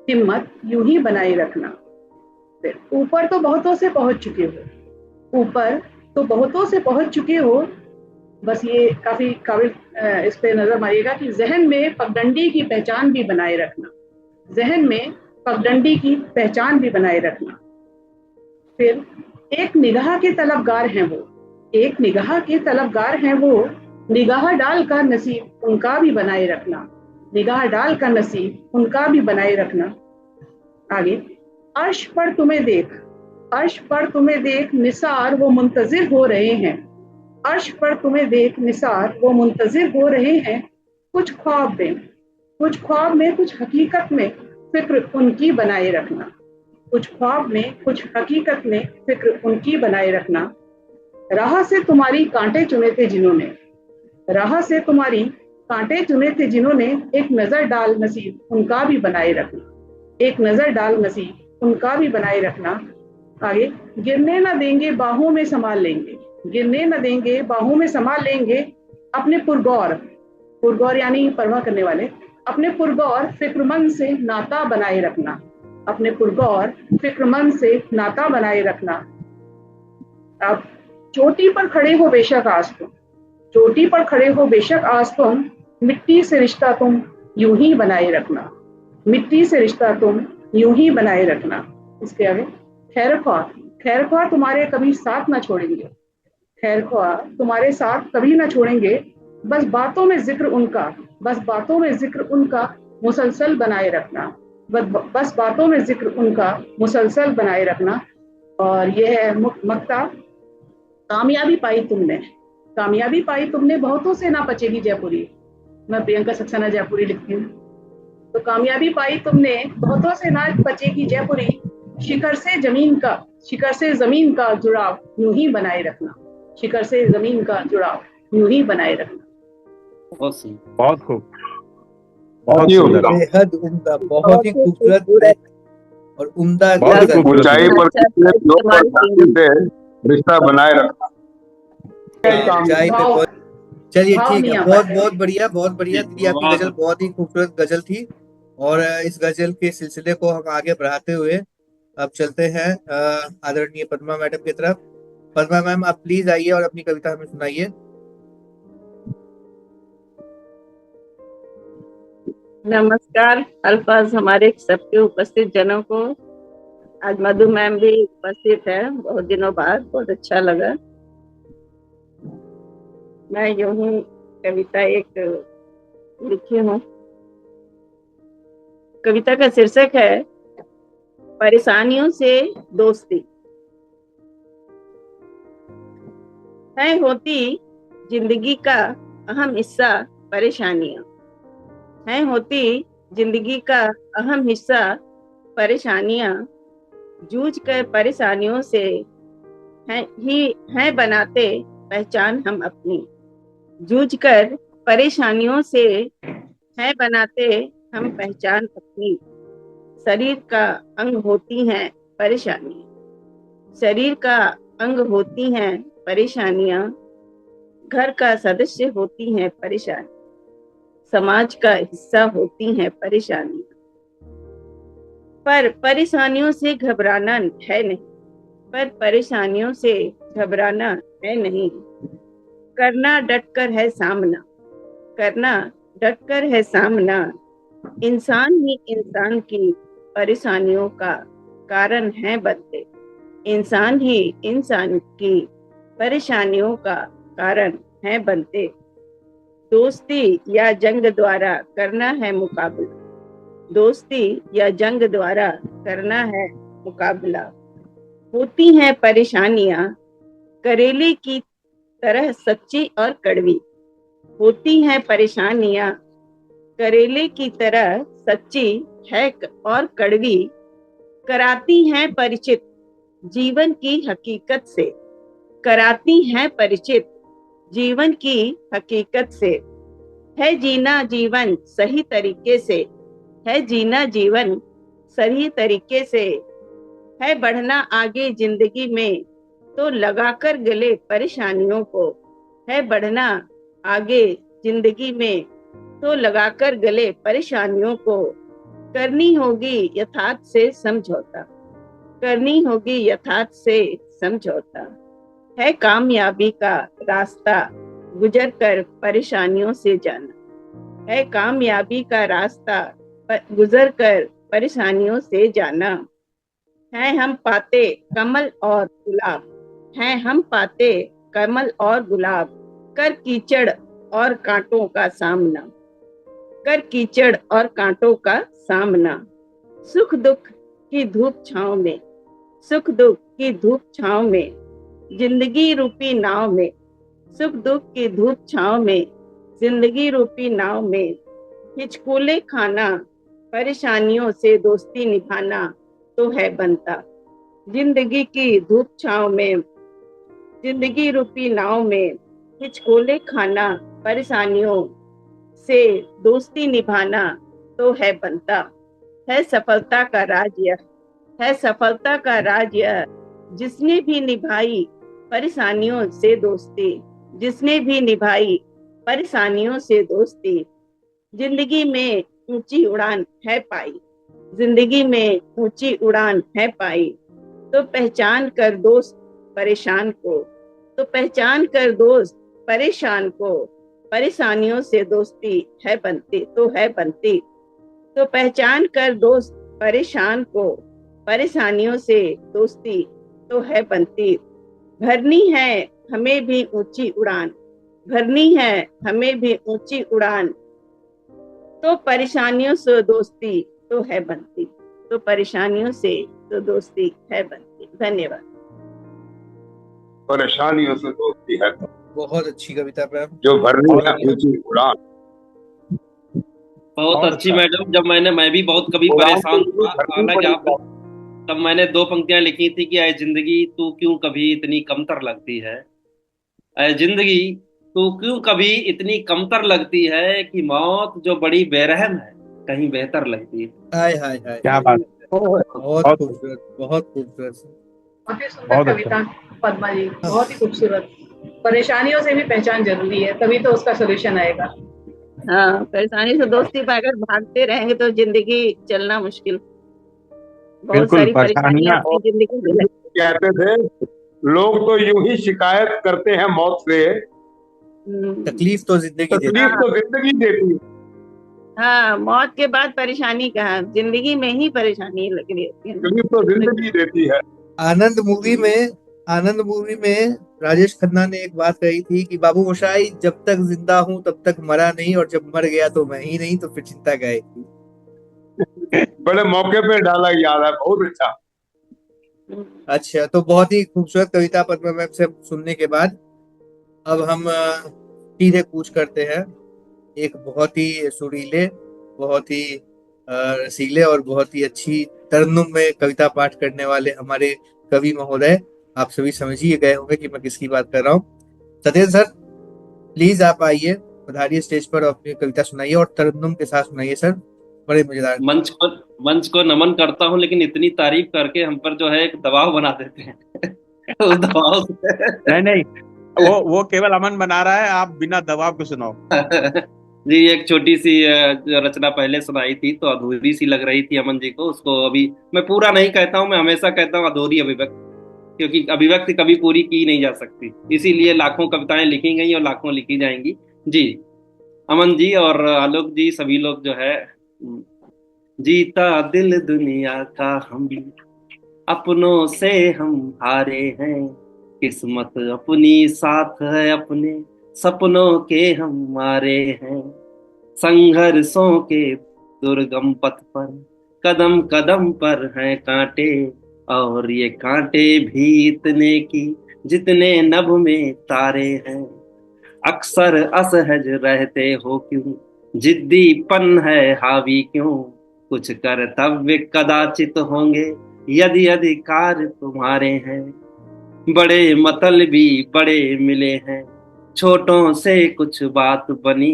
Speaker 3: हिम्मत यूं ही बनाए रखना। फिर ऊपर तो बहुतों से पहुंच चुके हो, ऊपर तो बहुतों से पहुंच चुके हो। बस ये काफी काबिल इस पे नजर मारिएगा कि जहन में पगडंडी की पहचान भी बनाए रखना, जहन में पगडंडी की पहचान भी बनाए रखना। फिर एक निगाह के तलबगार हैं वो, एक निगाह के तलबगार हैं वो। निगाह डालकर नसीब उनका भी बनाए रखना, निगाह डालकर नसीब उनका भी बनाए रखना। आगे, अर्श पर तुम्हें देख, अर्श पर तुम्हें देख निसार वो मुंतजिर हो रहे हैं, अर्श पर तुम्हें देख निसार वो मुंतजिर हो रहे हैं। कुछ ख्वाब में, कुछ ख्वाब में, कुछ हकीकत में फिक्र उनकी बनाए रखना, कुछ ख्वाब में, कुछ हकीकत में फिक्र उनकी बनाए रखना। राह से तुम्हारी कांटे चुने थे जिन्होंने, राह से तुम्हारी कांटे चुने थे जिन्होंने, एक नजर डाल नसीब उनका भी बनाए रखना, एक नजर डाल नसीब उनका भी बनाए रखना। आगे, गिरने न देंगे बाहों में संभाल लेंगे, गिरने न देंगे बाहों में संभाल लेंगे अपने पुरगौर, पुरगौर यानी परवाह करने वाले, अपने पुरगौर फिक्रमंद से नाता बनाए रखना, अपने पुरगौर फिक्रमंद से नाता बनाए रखना। अब, चोटी पर खड़े हो बेशक आज तुम, चोटी पर खड़े हो बेशक आज तुम, मिट्टी से रिश्ता तुम यूं ही बनाए रखना, मिट्टी से रिश्ता तुम यूं ही बनाए रखना। इसके आगे, खैरख्वाह, खैरख्वाह तुम्हारे कभी साथ ना छोड़ेंगे, खैरख्वाह तुम्हारे साथ कभी ना छोड़ेंगे, बस बातों में जिक्र उनका, बस बातों में जिक्र उनका मुसलसल बनाए रखना, बस बातों में जिक्र उनका मुसलसल बनाए रखना। और यह है मक्ता, कामयाबी पाई तुमने, कामयाबी पाई तुमने बहुतों से ना पचेगी जयपुरी। मैं प्रियंका सक्सेना जयपुरी लिखती हूँ। तो कामयाबी पाई तुमने बहुतों से ना पचेगी जयपुरी, शिखर से जमीन का, शिखर से जमीन का जुड़ाव यूं ही बनाए रखना, शिखर से जमीन का जुड़ाव यूं ही बनाए रखना।
Speaker 1: बहुत खूब, बहुत सुंदर,
Speaker 6: बेहद उम्दा, बहुत ही खूबसूरत और उम्दा
Speaker 1: बहुत
Speaker 6: गजल।
Speaker 1: खूबसूरत।
Speaker 2: ऊंचाई पर रिश्ता बनाए रखना।
Speaker 6: ऊंचाई पे बहुत, चलिए
Speaker 3: भाव
Speaker 6: ठीक
Speaker 3: नहीं
Speaker 6: है,
Speaker 3: आ
Speaker 6: बहुत
Speaker 3: पाता।
Speaker 6: बहुत बढ़िया, बहुत बढ़िया दीदी, आपकी गजल बहुत ही खूबसूरत गजल थी। और इस गजल के सिलसिले को हम आगे बढ़ाते हुए अब चलते हैं आदरणीय पद्मा मैडम की तरफ। पद्मा मैम, आप प्लीज आइए और अपनी कविता हमें सुनाइए।
Speaker 4: नमस्कार अल्फाज हमारे सबके उपस्थित जनों को। आज मधु मैम भी उपस्थित है, बहुत दिनों बाद, बहुत अच्छा लगा। मैं यूं ही कविता एक लिखी हूँ। कविता का शीर्षक है परेशानियों से दोस्ती। है होती जिंदगी का अहम हिस्सा परेशानियां, है होती जिंदगी का अहम हिस्सा परेशानियां, जूझ कर परेशानियों से हैं बनाते पहचान हम अपनी, जूझ कर परेशानियों से हैं बनाते हम पहचान अपनी। शरीर का अंग होती हैं परेशानियां, शरीर का अंग होती हैं परेशानियां, घर का सदस्य होती हैं परेशानी, समाज का हिस्सा होती हैं परेशानियां। पर परेशानियों से घबराना है नहीं, पर परेशानियों से घबराना है नहीं, करना डटकर है सामना, करना डटकर है सामना। इंसान ही इंसान की परेशानियों का कारण है बनते, इंसान ही इंसान की परेशानियों का कारण है बनते। दोस्ती या जंग द्वारा करना है मुकाबला, दोस्ती या जंग द्वारा करना है मुकाबला। होती हैं परेशानियां करेले की तरह सच्ची और कड़वी, होती हैं परेशानियां करेले की तरह सच्ची है और कड़वी, कराती हैं परिचित जीवन की हकीकत से, कराती हैं परिचित जीवन की हकीकत से। है जीना जीवन सही तरीके से, है जीना जीवन सही तरीके से, है बढ़ना आगे जिंदगी में तो लगाकर गले परेशानियों को, है बढ़ना आगे जिंदगी में तो लगाकर गले परेशानियों को। करनी होगी यथार्थ से समझौता, करनी होगी यथार्थ से समझौता। है कामयाबी का रास्ता गुजर कर परेशानियों से जाना, है कामयाबी का रास्ता गुजर कर परेशानियों से जाना। है हम पाते कमल और गुलाब, है हम पाते कमल और गुलाब, कर कीचड़ और कांटों का सामना, कर कीचड़ और कांटों का सामना, सुख दुख की धूप छांव में, सुख दुख की धूप छांव में, जिंदगी रूपी नाव में, सुख दुख की धूप छांव में, जिंदगी रूपी नाव में, हिचकोले खाना, परेशानियों से दोस्ती निभाना तो है बनता। जिंदगी की धूप छांव में, जिंदगी रूपी नाव में, हिचकोले खाना, परेशानियों से दोस्ती निभाना तो है बनता। है सफलता का राज यह, है सफलता का राज यह, जिसने भी निभाई परेशानियों से दोस्ती, जिसने भी निभाई परेशानियों से दोस्ती, जिंदगी में ऊंची उड़ान है पाई, जिंदगी में ऊंची उड़ान है पाई, तो पहचान कर दोस्त परेशान को, तो पहचान कर दोस्त परेशान को, परेशानियों से दोस्ती है बनती तो है बनती, तो पहचान कर दोस्त परेशान को, परेशानियों से दोस्ती तो है बनती। भरनी है हमें भी ऊंची उड़ान, भरनी है हमें भी ऊंची उड़ान, तो परेशानियों से दोस्ती तो है बनती, तो परेशानियों से तो दोस्ती है बनती। धन्यवाद।
Speaker 2: परेशानियों से दोस्ती है
Speaker 6: बहुत अच्छी कविता मैम।
Speaker 2: जो भरनी है ऊंची उड़ान।
Speaker 5: बहुत अच्छी
Speaker 1: अच्छा।
Speaker 5: मैडम। जब मैं भी बहुत कभी
Speaker 2: उड़ान
Speaker 5: परेशान
Speaker 2: तो
Speaker 5: था,
Speaker 2: भरनी
Speaker 5: हालांकि आप,
Speaker 2: पड़ेगी।
Speaker 5: तब मैंने 2 पंक्तियां लिखी थी कि ऐ जिंदगी तू क्यों कभी इतनी कमतर लगती है, ऐ जिंदगी तू क्यों कभी इतनी कमतर लगती है, कि मौत जो बड़ी बेरहम है कहीं बेहतर लगती है।
Speaker 6: हाय हाय हाय,
Speaker 1: क्या बात।
Speaker 6: बहुत
Speaker 1: बहुत
Speaker 6: खूबसूरत, बहुत खूबसूरत।
Speaker 3: बहुत ही सुंदर
Speaker 1: बहुत अच्छा।
Speaker 3: कविता पद्मा जी, बहुत ही खूबसूरत। परेशानियों से भी पहचान जरूरी है, तभी तो उसका सोल्यूशन आएगा।
Speaker 4: हाँ, परेशानी से दोस्ती पर अगर भागते रहेंगे तो जिंदगी चलना मुश्किल। बहुत
Speaker 1: बिल्कुल,
Speaker 4: सारी परेशानियां
Speaker 1: परेशानियां
Speaker 4: अपनी जिंदगी में
Speaker 2: कहते थे लोग तो यूं ही शिकायत करते हैं मौत से,
Speaker 6: तकलीफ तो जिंदगी देती
Speaker 2: तकलीफ तो जिंदगी देती है।
Speaker 4: हाँ, मौत के बाद परेशानी कहाँ, जिंदगी में ही परेशानी लग रही होती है।
Speaker 2: तकलीफ तो जिंदगी देती है।
Speaker 6: आनंद मूवी में, आनंद मूवी में राजेश खन्ना ने एक बात कही थी कि बाबू मोशाई जब तक जिंदा हूं तब तक मरा नहीं, और जब मर गया तो मैं ही नहीं, तो फिर चिंता क्या है।
Speaker 2: बड़े मौके पे डाला याद है, बहुत अच्छा।
Speaker 6: अच्छा, तो बहुत ही खूबसूरत कविता पद्मा मैम से सुनने के बाद अब हम सीधे कूच करते हैं एक बहुत ही सुरीले, बहुत ही रसीले और बहुत ही अच्छी तरन्नुम में कविता पाठ करने वाले हमारे कवि महोदय। आप सभी समझ ही गए होंगे कि मैं किसकी बात कर रहा हूँ। सत्येंद्र सर, प्लीज आप आइए, पधारिए स्टेज पर, अपनी कविता सुनाइए और तरन्नुम के साथ सुनाइए सर, बड़े मजेदार।
Speaker 5: मंच को नमन करता हूँ, लेकिन इतनी तारीफ करके हम पर जो है एक दबाव बना देते हैं। उस दबाव से
Speaker 1: नहीं, वो केवल अमन बना रहा है, आप बिना दबाव के सुनाओ।
Speaker 5: जी, एक छोटी सी रचना पहले सुनाई थी तो अधूरी सी लग रही थी अमन जी को, उसको अभी मैं पूरा नहीं कहता हूँ, मैं हमेशा कहता हूँ अधूरी अभिव्यक्ति, क्योंकि अभिव्यक्ति कभी पूरी की नहीं जा सकती, इसीलिए लाखों कविताएं लिखी गई और लाखों लिखी जाएंगी। जी, अमन जी और आलोक जी, सभी लोग जो है, जीता दिल दुनिया का हम, अपनों से हम हारे हैं, किस्मत अपनी साथ है, अपने सपनों के हम मारे हैं, संघर्षों के दुर्गम पथ पर कदम कदम पर हैं कांटे, और ये कांटे भी इतने की जितने नभ में तारे हैं, अक्सर असहज रहते हो क्यों, जिद्दीपन है हावी क्यों, कुछ कर्तव्य कदाचित होंगे यदि अधिकार तुम्हारे हैं, बड़े मतलबी बड़े मिले हैं, छोटों से कुछ बात बनी,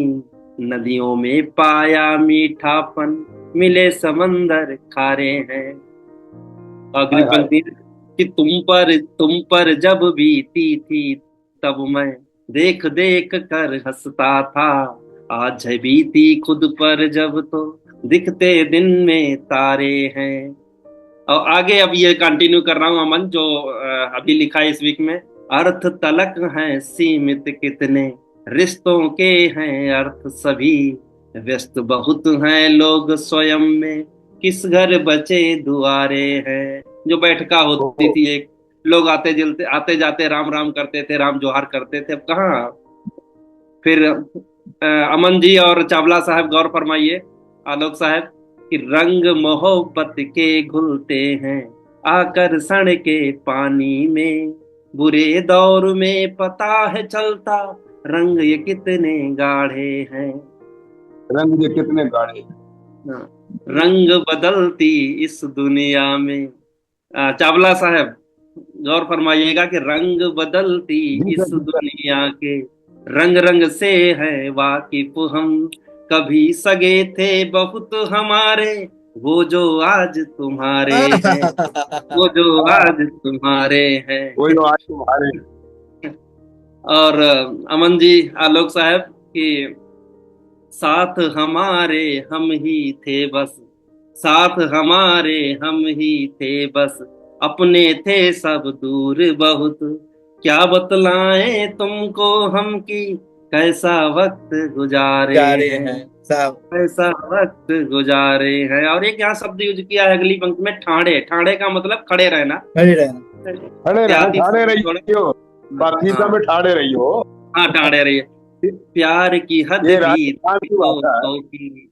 Speaker 5: नदियों में पाया मीठापन, मिले समंदर खारे हैं। अगली
Speaker 2: हाय हाय।
Speaker 5: पंक्ति, कि तुम पर जब बीती थी तब मैं देख देख कर हंसता था, आज है बीती खुद पर जब तो दिखते दिन में तारे हैं। और आगे अब ये कंटिन्यू कर रहा हूँ अमन, जो अभी लिखा है इस वीक में, अर्थ तलक हैं सीमित कितने, रिश्तों के हैं अर्थ सभी, व्यस्त बहुत हैं लोग स्वयं में, किस घर बचे दुआरे हैं। जो बैठका होती थी एक, लोग आते जाते राम राम करते थे, राम जोहार करते थे, अब कहाँ फिर अमन जी और चावला साहब गौर फरमाइए, आलोक साहब, कि रंग मोहब्बत के घुलते हैं आकर्षण के पानी में, बुरे दौर में पता है चलता रंग ये कितने गाढ़े हैं।
Speaker 2: रंग ये कितने गाढ़े हैं।
Speaker 5: हाँ, रंग बदलती इस दुनिया में, चावला साहब गौर फरमाइएगा कि रंग बदलती
Speaker 2: जी
Speaker 5: इस
Speaker 2: सर, जी सर।
Speaker 5: दुनिया के रंग रंग से है वाकिफ हम, कभी सगे थे बहुत हमारे वो जो आज तुम्हारे हैं, वो जो
Speaker 2: हाँ,
Speaker 5: आज तुम्हारे
Speaker 2: वो
Speaker 5: हैं।
Speaker 2: जो आज तुम्हारे।
Speaker 5: और अमन जी, आलोक साहब, कि साथ हमारे हम ही थे बस, साथ हमारे हम ही थे बस, अपने थे सब दूर बहुत, क्या बतलाएं तुमको हम कि कैसा वक्त गुजारे
Speaker 6: जा रहे
Speaker 5: हैं,
Speaker 6: हैं साहब।
Speaker 5: कैसा वक्त गुजारे हैं। और एक यहाँ शब्द यूज किया है अगली पंक्ति में, ठाड़े। ठाड़े का मतलब खड़े रहना।
Speaker 6: खड़े रहना।
Speaker 2: खड़े रहो,
Speaker 5: देहाती
Speaker 2: ठाड़े
Speaker 5: शब्द थोड़े,
Speaker 2: रहियो, बातचीत में ठाड़े रहियो।
Speaker 5: हाँ ठाड़े रहिए। प्यार की हद
Speaker 2: ये
Speaker 5: भी
Speaker 2: राजस्थान की
Speaker 5: देखो
Speaker 2: भाषा है।
Speaker 5: तो की,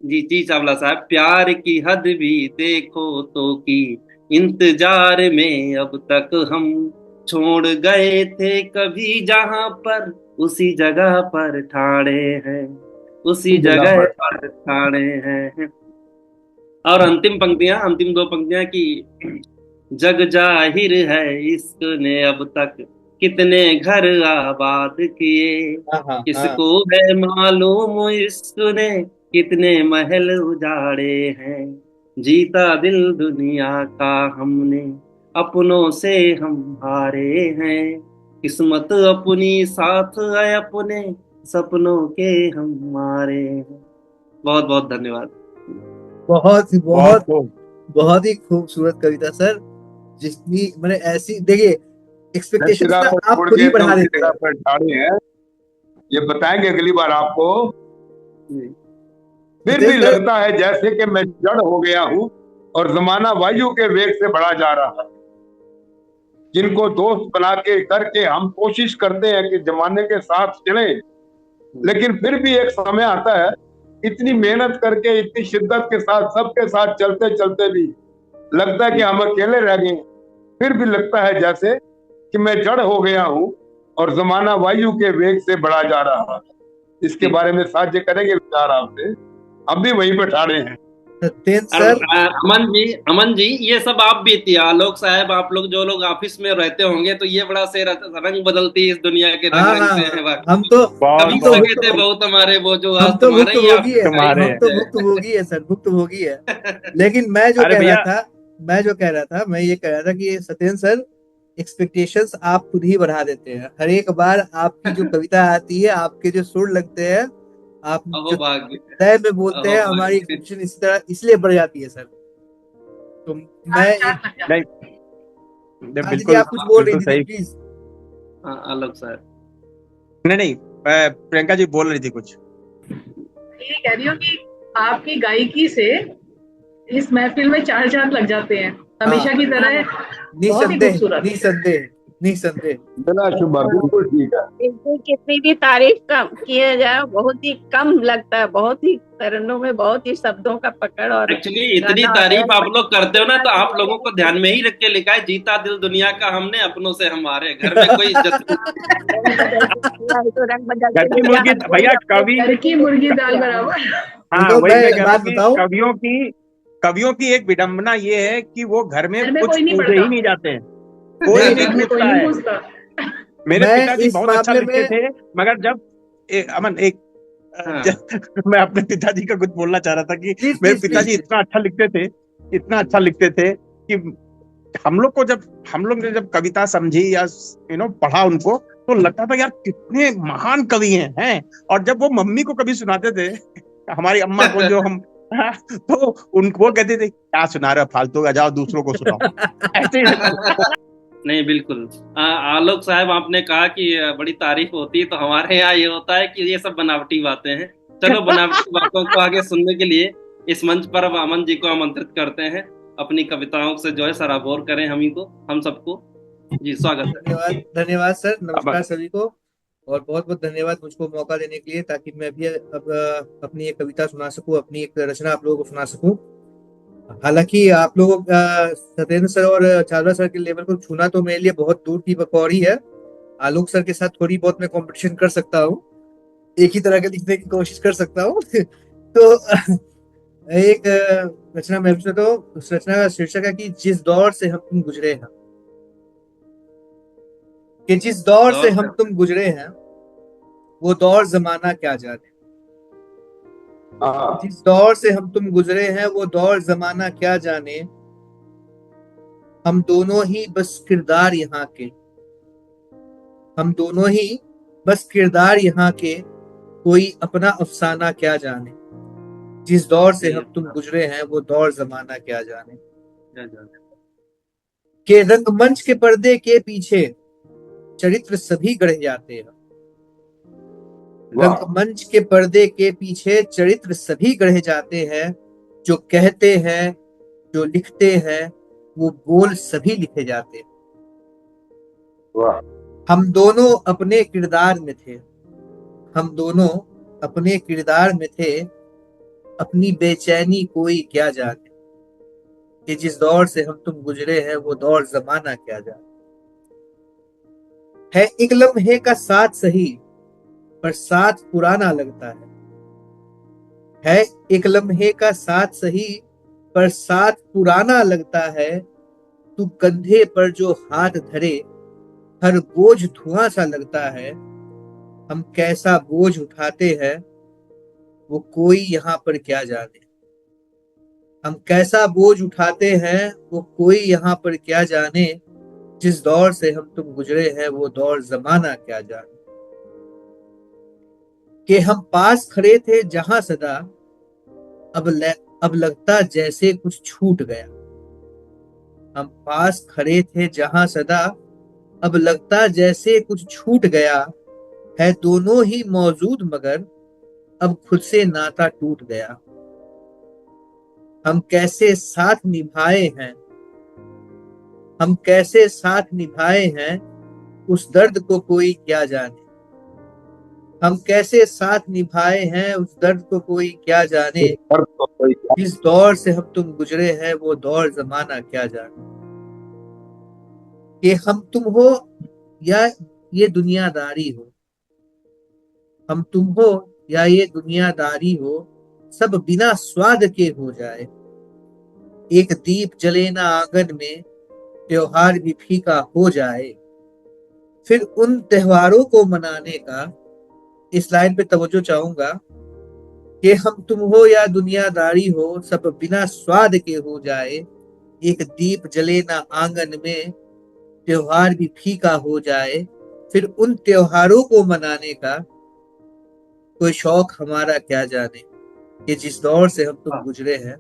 Speaker 5: जी जी चावला साहब, प्यार की हद भी देखो तो की, इंतजार में अब तक हम, छोड़ गए थे कभी जहां पर उसी जगह पर ठाड़े हैं, उसी
Speaker 2: इस जगह
Speaker 5: जगह
Speaker 2: पर
Speaker 5: पर ठाड़े हैं। और अंतिम पंक्तियां, अंतिम दो पंक्तियां की, जग जाहिर है इश्क ने अब तक कितने घर आबाद किए,
Speaker 6: हाँ हाँ हाँ।
Speaker 5: किसको है मालूम इश्क ने कितने महल उजाड़े हैं, जीता दिल दुनिया का हमने अपनों से हम हारे हैं, किस्मत अपनी साथ है अपने सपनों के हम मारे हैं। बहुत बहुत धन्यवाद।
Speaker 6: बहुत ही
Speaker 1: बहुत
Speaker 6: बहुत
Speaker 1: खूब।
Speaker 6: बहुत ही खूबसूरत कविता सर। जितनी मैंने ऐसी देखिए,
Speaker 2: जिस
Speaker 6: एक्सपेक्टेशंस
Speaker 2: जगह
Speaker 6: ना
Speaker 2: पर
Speaker 6: आप
Speaker 2: छोड़
Speaker 6: खुद ही
Speaker 2: गए थे
Speaker 6: बढ़ा
Speaker 2: उसी
Speaker 6: देते
Speaker 2: जगह
Speaker 6: हैं।
Speaker 2: पर ठाड़े हैं, ये बताएंगे अगली बार आपको।
Speaker 5: जी।
Speaker 2: फिर
Speaker 6: सत्येंद्र
Speaker 2: भी
Speaker 6: सर।
Speaker 2: लगता है जैसे कि मैं जड़ हो गया हूँ और जमाना वायु के वेग से बढ़ा जा रहा है, जिनको दोस्त बना के करके हम कोशिश करते हैं कि जमाने के साथ चले, लेकिन फिर भी एक समय आता है, इतनी मेहनत करके इतनी शिद्दत के साथ सबके साथ चलते चलते भी लगता है कि हम अकेले रह गए। फिर भी लगता है जैसे कि मैं जड़ हो गया हूँ और जमाना वायु के वेग से बढ़ा जा रहा है। इसके बारे में साझे करेंगे विचार आपसे। हम भी वहीं पे ठाड़े हैं।
Speaker 6: सत्येंद्र
Speaker 5: और
Speaker 6: सर।
Speaker 5: अमन जी, ये सब आप भी थी, आलोक साहब, आप लोग जो लोग ऑफिस में रहते होंगे तो ये बड़ा से रंग बदलती इस दुनिया के रंग
Speaker 6: हाँ
Speaker 5: रंग
Speaker 6: हाँ
Speaker 5: से
Speaker 6: हाँ।
Speaker 5: है
Speaker 6: हम
Speaker 5: वाकई।
Speaker 6: तो
Speaker 1: बहुत
Speaker 6: हम
Speaker 5: कभी
Speaker 6: तो
Speaker 1: बहुत
Speaker 5: सगे थे
Speaker 6: भुक्त
Speaker 5: बहुत हमारे वो जो
Speaker 6: हम
Speaker 5: आज
Speaker 6: तो
Speaker 5: तुम्हारे, ये
Speaker 6: भुक्तभोगी
Speaker 5: आपकी
Speaker 6: है।
Speaker 5: सच्चाई
Speaker 1: तुम्हारे
Speaker 6: हम
Speaker 5: बात
Speaker 6: तो
Speaker 5: है।
Speaker 6: भुक्तभोगी है सर, भुक्तभोगी है। लेकिन मैं जो
Speaker 1: अरे
Speaker 6: कह रहा
Speaker 1: भैया,
Speaker 6: था, मैं ये कह रहा था कि सत्येंद्र सर, एक्सपेक्टेशंस आप खुद ही बढ़ा देते हैं। हर एक बार आपकी जो कविता आती है, आपके जो सुर लगते हैं, आप
Speaker 5: अहो
Speaker 6: जो
Speaker 5: भाग्य,
Speaker 6: लय में बोलते
Speaker 5: अहो
Speaker 6: हैं, हमारी
Speaker 5: भाग्य।
Speaker 6: एक्सपेक्टेशन इसी तरह इसलिए बढ़ जाती है सर। तो मैं एक,
Speaker 3: चाट लग जाता है।
Speaker 1: नहीं
Speaker 6: हाँ दीदी,
Speaker 1: बिल्कुल
Speaker 6: आप कुछ बोल रही
Speaker 1: बिल्कुल
Speaker 6: थी दीदी,
Speaker 1: सही।
Speaker 6: प्लीज।
Speaker 5: हाँ आलोक साहब।
Speaker 1: नहीं नहीं, प्रियंका जी बोल रही थी कुछ।
Speaker 3: ये कह रही हूँ कि आपकी गायकी से इस महफिल में चार चांद लग जाते हैं, हमेशा की तरह। बहुत ही
Speaker 6: निसंदेह
Speaker 3: खूबसूरत।
Speaker 6: निसंदेह निसंदेह।
Speaker 2: बिना शुभ, बिल्कुल ठीक है।
Speaker 4: इनकी कितनी भी तारीफ कम किए जाए बहुत ही कम लगता है, बहुत ही चरणों में बहुत ही शब्दों का पकड़ और
Speaker 5: एक्चुअली इतनी
Speaker 4: गाना होता
Speaker 5: तारीफ
Speaker 4: है।
Speaker 5: आप लोग करते हो ना, तो आप लोगों को ध्यान में ही रख के लिखा है, जीता दिल दुनिया का हमने अपनों से हमारे, घर में कोई इज्जत नहीं।
Speaker 4: रंग बदल के दिया है तो रंग बदल
Speaker 1: घर
Speaker 4: के
Speaker 1: की
Speaker 4: दिया
Speaker 1: मुर्गी,
Speaker 4: है, कोई
Speaker 1: भैया
Speaker 4: अपने
Speaker 1: कवि,
Speaker 3: घर की मुर्गी
Speaker 4: करके
Speaker 3: दाल
Speaker 4: आए।
Speaker 3: बराबर।
Speaker 1: हाँ
Speaker 6: देखो,
Speaker 1: वही
Speaker 6: मैं
Speaker 1: मैं कह रहा हूँ
Speaker 6: बात
Speaker 1: कि
Speaker 6: बताऊं,
Speaker 1: कवियों की एक विडंबना ये है कि वो घर में
Speaker 3: घर में
Speaker 1: कुछ
Speaker 3: कोई नहीं
Speaker 1: पूछे
Speaker 3: पढ़ता,
Speaker 1: ही नहीं जाते हैं, कोई
Speaker 6: नहीं
Speaker 1: नहीं
Speaker 3: घर में कोई
Speaker 1: पूछता
Speaker 3: नहीं
Speaker 1: है।
Speaker 3: पूछता।
Speaker 1: मेरे
Speaker 6: मैं
Speaker 1: पिताजी
Speaker 6: इस
Speaker 1: बहुत अच्छा
Speaker 6: मामले
Speaker 1: लिखते
Speaker 6: में,
Speaker 1: थे, मगर जब अमन एक
Speaker 5: हाँ
Speaker 1: मैं अपने पिताजी का कुछ बोलना चाह रहा था कि
Speaker 6: प्लीज
Speaker 1: मेरे
Speaker 6: प्लीज
Speaker 1: पिताजी
Speaker 6: प्लीज।
Speaker 1: इतना अच्छा लिखते थे, इतना अच्छा लिखते थे कि हम लोग ने जब कविता समझी या पढ़ा उनको, तो लगता था यार कितने महान कवि हैं। और जब वो मम्मी को कभी सुनाते थे, हमारी अम्मा को, जो हम तो उनको वो कहते थे क्या सुना रहे हो फालतू का, जाओ दूसरों को सुनाओ, ऐसे ही रहता था।
Speaker 5: नहीं बिल्कुल। आलोक साहब, आपने कहा कि बड़ी तारीफ होती है, तो हमारे यहाँ ये होता है कि ये सब बनावटी बातें हैं। चलो, बनावटी बातों को आगे सुनने के लिए इस मंच पर अब अमन जी को आमंत्रित करते हैं, अपनी कविताओं से जो है सराबोर करें हम सबको। जी स्वागत है।
Speaker 6: धन्यवाद धन्यवाद सर,
Speaker 1: अब
Speaker 6: नमस्कार सभी को। और बहुत बहुत धन्यवाद मुझको मौका देने के लिए, ताकि मैं भी अब अपनी एक कविता सुना सकूं, अपनी एक रचना आप लोगों को सुना सकूं। हालांकि आप लोगों का सत्येंद्र सर और चावला सर के लेवल को छूना तो मेरे लिए बहुत दूर की बकौड़ी है। आलोक सर के साथ थोड़ी बहुत मैं कंपटीशन कर सकता हूँ, एक ही तरह के लिखने की कोशिश कर सकता हूँ। तो एक रचना मैं पूछता हूँ, उस रचना का शीर्षक है कि जिस दौर से हम तुम गुजरे हैं। कि जिस दौर से हम तुम गुजरे हैं वो दौर जमाना क्या जाने।
Speaker 2: हाँ,
Speaker 6: जिस दौर से हम तुम गुजरे हैं वो दौर जमाना क्या जाने। हम दोनों ही बस किरदार यहाँ के, हम दोनों ही बस किरदार यहाँ के, कोई अपना अफसाना क्या जाने। जिस दौर से हम तुम गुजरे हैं वो दौर जमाना क्या जाने। के रंगमंच के पर्दे के पीछे चरित्र सभी गढ़ जाते हैं।
Speaker 2: वाह,
Speaker 6: रंगमंच के पर्दे के पीछे चरित्र सभी गढ़े जाते हैं। जो कहते हैं, जो लिखते हैं, वो बोल सभी लिखे जाते हैं।
Speaker 2: वाह,
Speaker 6: हम दोनों अपने किरदार में थे, हम दोनों अपने किरदार में थे, अपनी बेचैनी कोई क्या जाने। कि जिस दौर से हम तुम गुजरे हैं वो दौर जमाना क्या जाने। है एक लम्हे का साथ सही पर साथ पुराना लगता है एक लम्हे का साथ सही पर साथ पुराना लगता है। तू कंधे पर जो हाथ धरे हर बोझ धुआं सा लगता है। हम कैसा बोझ उठाते हैं वो कोई यहाँ पर क्या जाने। हम कैसा बोझ उठाते हैं वो कोई यहाँ पर क्या जाने। जिस दौर से हम तुम गुजरे हैं वो दौर जमाना क्या जाने। कि हम पास खड़े थे जहां सदा, अब लगता जैसे कुछ छूट गया। हम पास खड़े थे जहां सदा, अब लगता जैसे कुछ छूट गया। है दोनों ही मौजूद मगर अब खुद से नाता टूट गया। हम कैसे साथ निभाए हैं, हम कैसे साथ निभाए हैं, उस दर्द को कोई क्या जाने। हम कैसे साथ निभाए हैं उस दर्द को कोई क्या जाने। जिस दौर से हम तुम गुजरे हैं वो दौर जमाना क्या जाने। कि हम तुम हो या ये दुनियादारी हो, हम तुम हो या ये दुनियादारी हो, सब बिना स्वाद के हो जाए। एक दीप जले ना आंगन में, त्योहार भी फीका हो जाए। फिर उन त्योहारों को मनाने का, इस लाइन पे तवज्जो चाहूंगा, कि हम तुम हो या दुनियादारी हो, सब बिना स्वाद के हो जाए। एक दीप जले ना आंगन में, त्योहार भी फीका हो जाए। फिर उन त्योहारों को मनाने का कोई शौक हमारा क्या जाने। कि जिस दौर से हम तुम गुजरे हैं